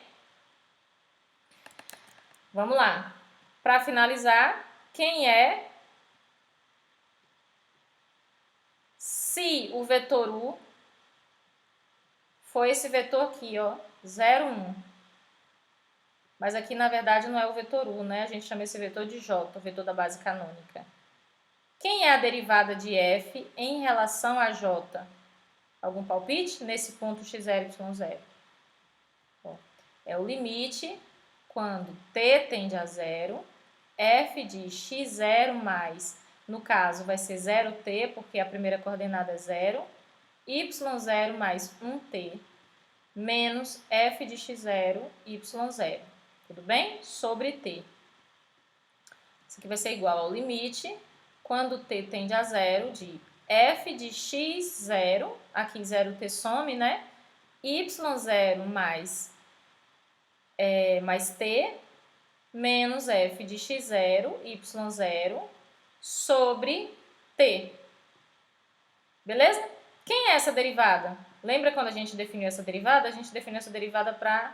Vamos lá. Para finalizar, quem é? Se o vetor u foi esse vetor aqui, ó, 0, 1. Mas aqui, na verdade, não é o vetor u, né? A gente chama esse vetor de j, o vetor da base canônica. Quem é a derivada de f em relação a j? Algum palpite? Nesse ponto x0, y0. Bom, é o limite quando t tende a 0, f de x0 mais, no caso, vai ser 0t, porque a primeira coordenada é 0, y0 mais 1t, menos f de x0, y0. Tudo bem? Sobre t. Isso aqui vai ser igual ao limite, quando t tende a 0, de f de x0, aqui 0t some, né? y0 mais t, menos f de x0, y0, sobre t. Beleza? Quem é essa derivada? Lembra quando a gente definiu essa derivada? A gente definiu essa derivada para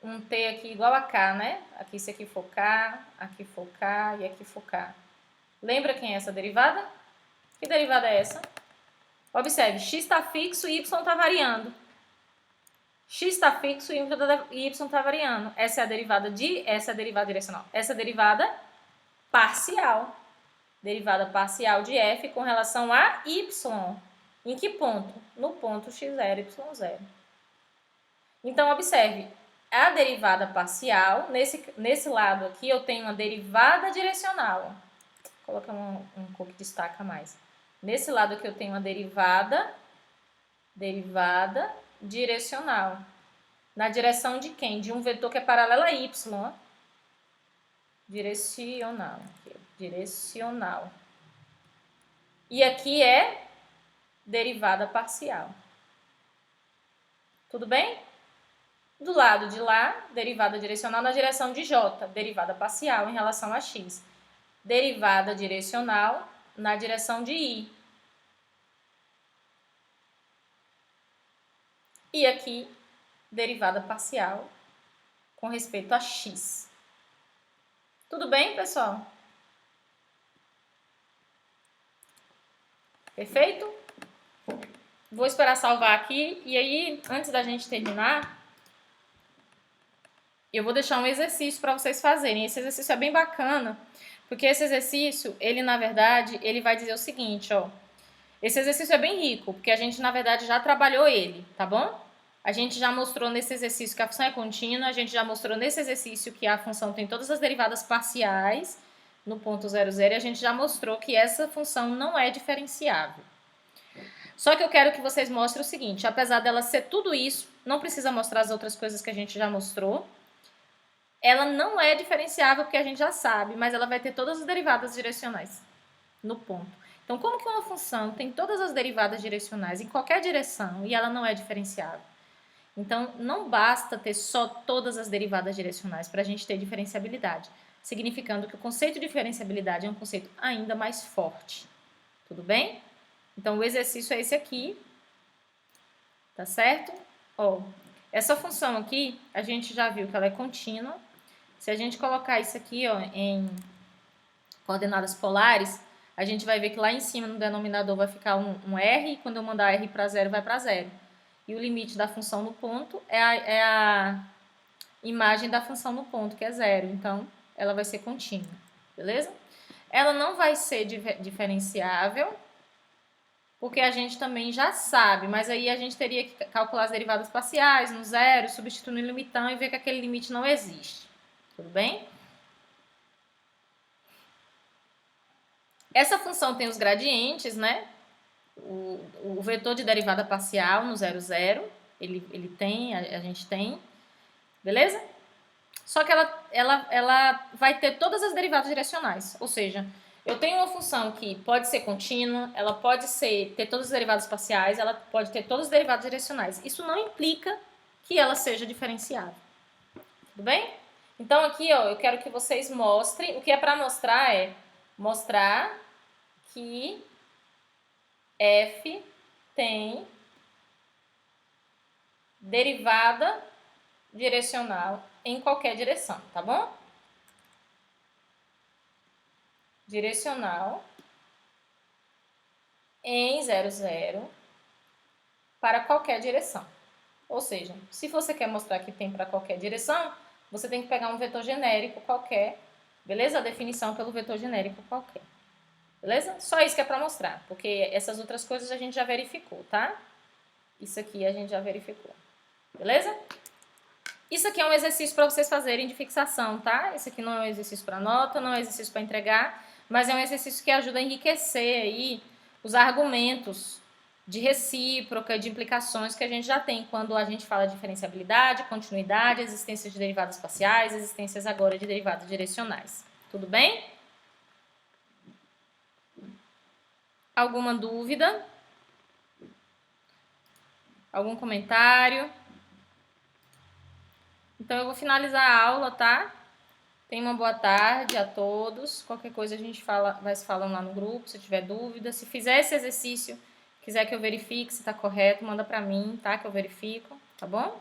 um t aqui igual a k, né? Aqui se aqui for k, aqui for k e aqui for k. Lembra quem é essa derivada? Que derivada é essa? Observe, x está fixo e y está variando. X está fixo e y está variando. Essa é a derivada essa é a derivada direcional. Essa é a derivada parcial. Derivada parcial de f com relação a y. Em que ponto? No ponto x0, y0. Então, observe, a derivada parcial, nesse lado aqui, eu tenho uma derivada direcional. Vou colocar um cor que destaca mais. Nesse lado aqui, eu tenho uma derivada direcional. Na direção de quem? De um vetor que é paralelo a y. Ó. Direcional. Direcional. E aqui é derivada parcial. Tudo bem? Do lado de lá, derivada direcional na direção de j, derivada parcial em relação a x. Derivada direcional na direção de i. E aqui, derivada parcial com respeito a x. Tudo bem, pessoal? Perfeito? Vou esperar salvar aqui e aí, antes da gente terminar, eu vou deixar um exercício para vocês fazerem. Esse exercício é bem bacana, porque esse exercício, ele na verdade, ele vai dizer o seguinte, ó. Esse exercício é bem rico, porque a gente na verdade já trabalhou ele, tá bom? A gente já mostrou nesse exercício que a função é contínua, a gente já mostrou nesse exercício que a função tem todas as derivadas parciais no ponto 0, 0, e a gente já mostrou que essa função não é diferenciável. Só que eu quero que vocês mostrem o seguinte, apesar dela ser tudo isso, não precisa mostrar as outras coisas que a gente já mostrou, ela não é diferenciável porque a gente já sabe, mas ela vai ter todas as derivadas direcionais no ponto. Então, como que uma função tem todas as derivadas direcionais em qualquer direção e ela não é diferenciável? Então, não basta ter só todas as derivadas direcionais para a gente ter diferenciabilidade, significando que o conceito de diferenciabilidade é um conceito ainda mais forte. Tudo bem? Então, o exercício é esse aqui, tá certo? Ó, essa função aqui, a gente já viu que ela é contínua. Se a gente colocar isso aqui, ó, em coordenadas polares, a gente vai ver que lá em cima no denominador vai ficar um R, e quando eu mandar R para zero, vai para zero. E o limite da função no ponto é a imagem da função no ponto, que é zero. Então, ela vai ser contínua, beleza? Ela não vai ser diferenciável, porque a gente também já sabe, mas aí a gente teria que calcular as derivadas parciais no zero, substituir no limitão e ver que aquele limite não existe. Tudo bem? Essa função tem os gradientes, né? O vetor de derivada parcial no 0, 0, ele tem, a gente tem, beleza? Só que ela vai ter todas as derivadas direcionais, ou seja, eu tenho uma função que pode ser contínua, ela pode ter todas as derivadas parciais, ela pode ter todas as derivadas direcionais. Isso não implica que ela seja diferenciável. Tudo bem? Então aqui, ó, eu quero que vocês mostrem, o que é para mostrar é mostrar que f tem derivada direcional em qualquer direção, tá bom? Direcional em 0, 0 para qualquer direção. Ou seja, se você quer mostrar que tem para qualquer direção, você tem que pegar um vetor genérico qualquer, beleza? A definição pelo vetor genérico qualquer. Beleza? Só isso que é para mostrar, porque essas outras coisas a gente já verificou, tá? Isso aqui a gente já verificou. Beleza? Isso aqui é um exercício para vocês fazerem de fixação, tá? Isso aqui não é um exercício para nota, não é um exercício para entregar, mas é um exercício que ajuda a enriquecer aí os argumentos de recíproca, de implicações que a gente já tem quando a gente fala de diferenciabilidade, continuidade, existência de derivadas parciais, existências agora de derivadas direcionais. Tudo bem? Alguma dúvida? Algum comentário? Então, eu vou finalizar a aula, tá? Tenha uma boa tarde a todos. Qualquer coisa a gente vai se falando lá no grupo, se tiver dúvida. Se fizer esse exercício, quiser que eu verifique se está correto, manda para mim, tá? Que eu verifico, tá bom?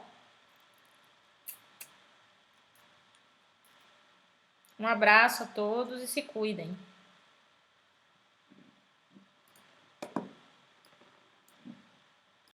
Um abraço a todos e se cuidem.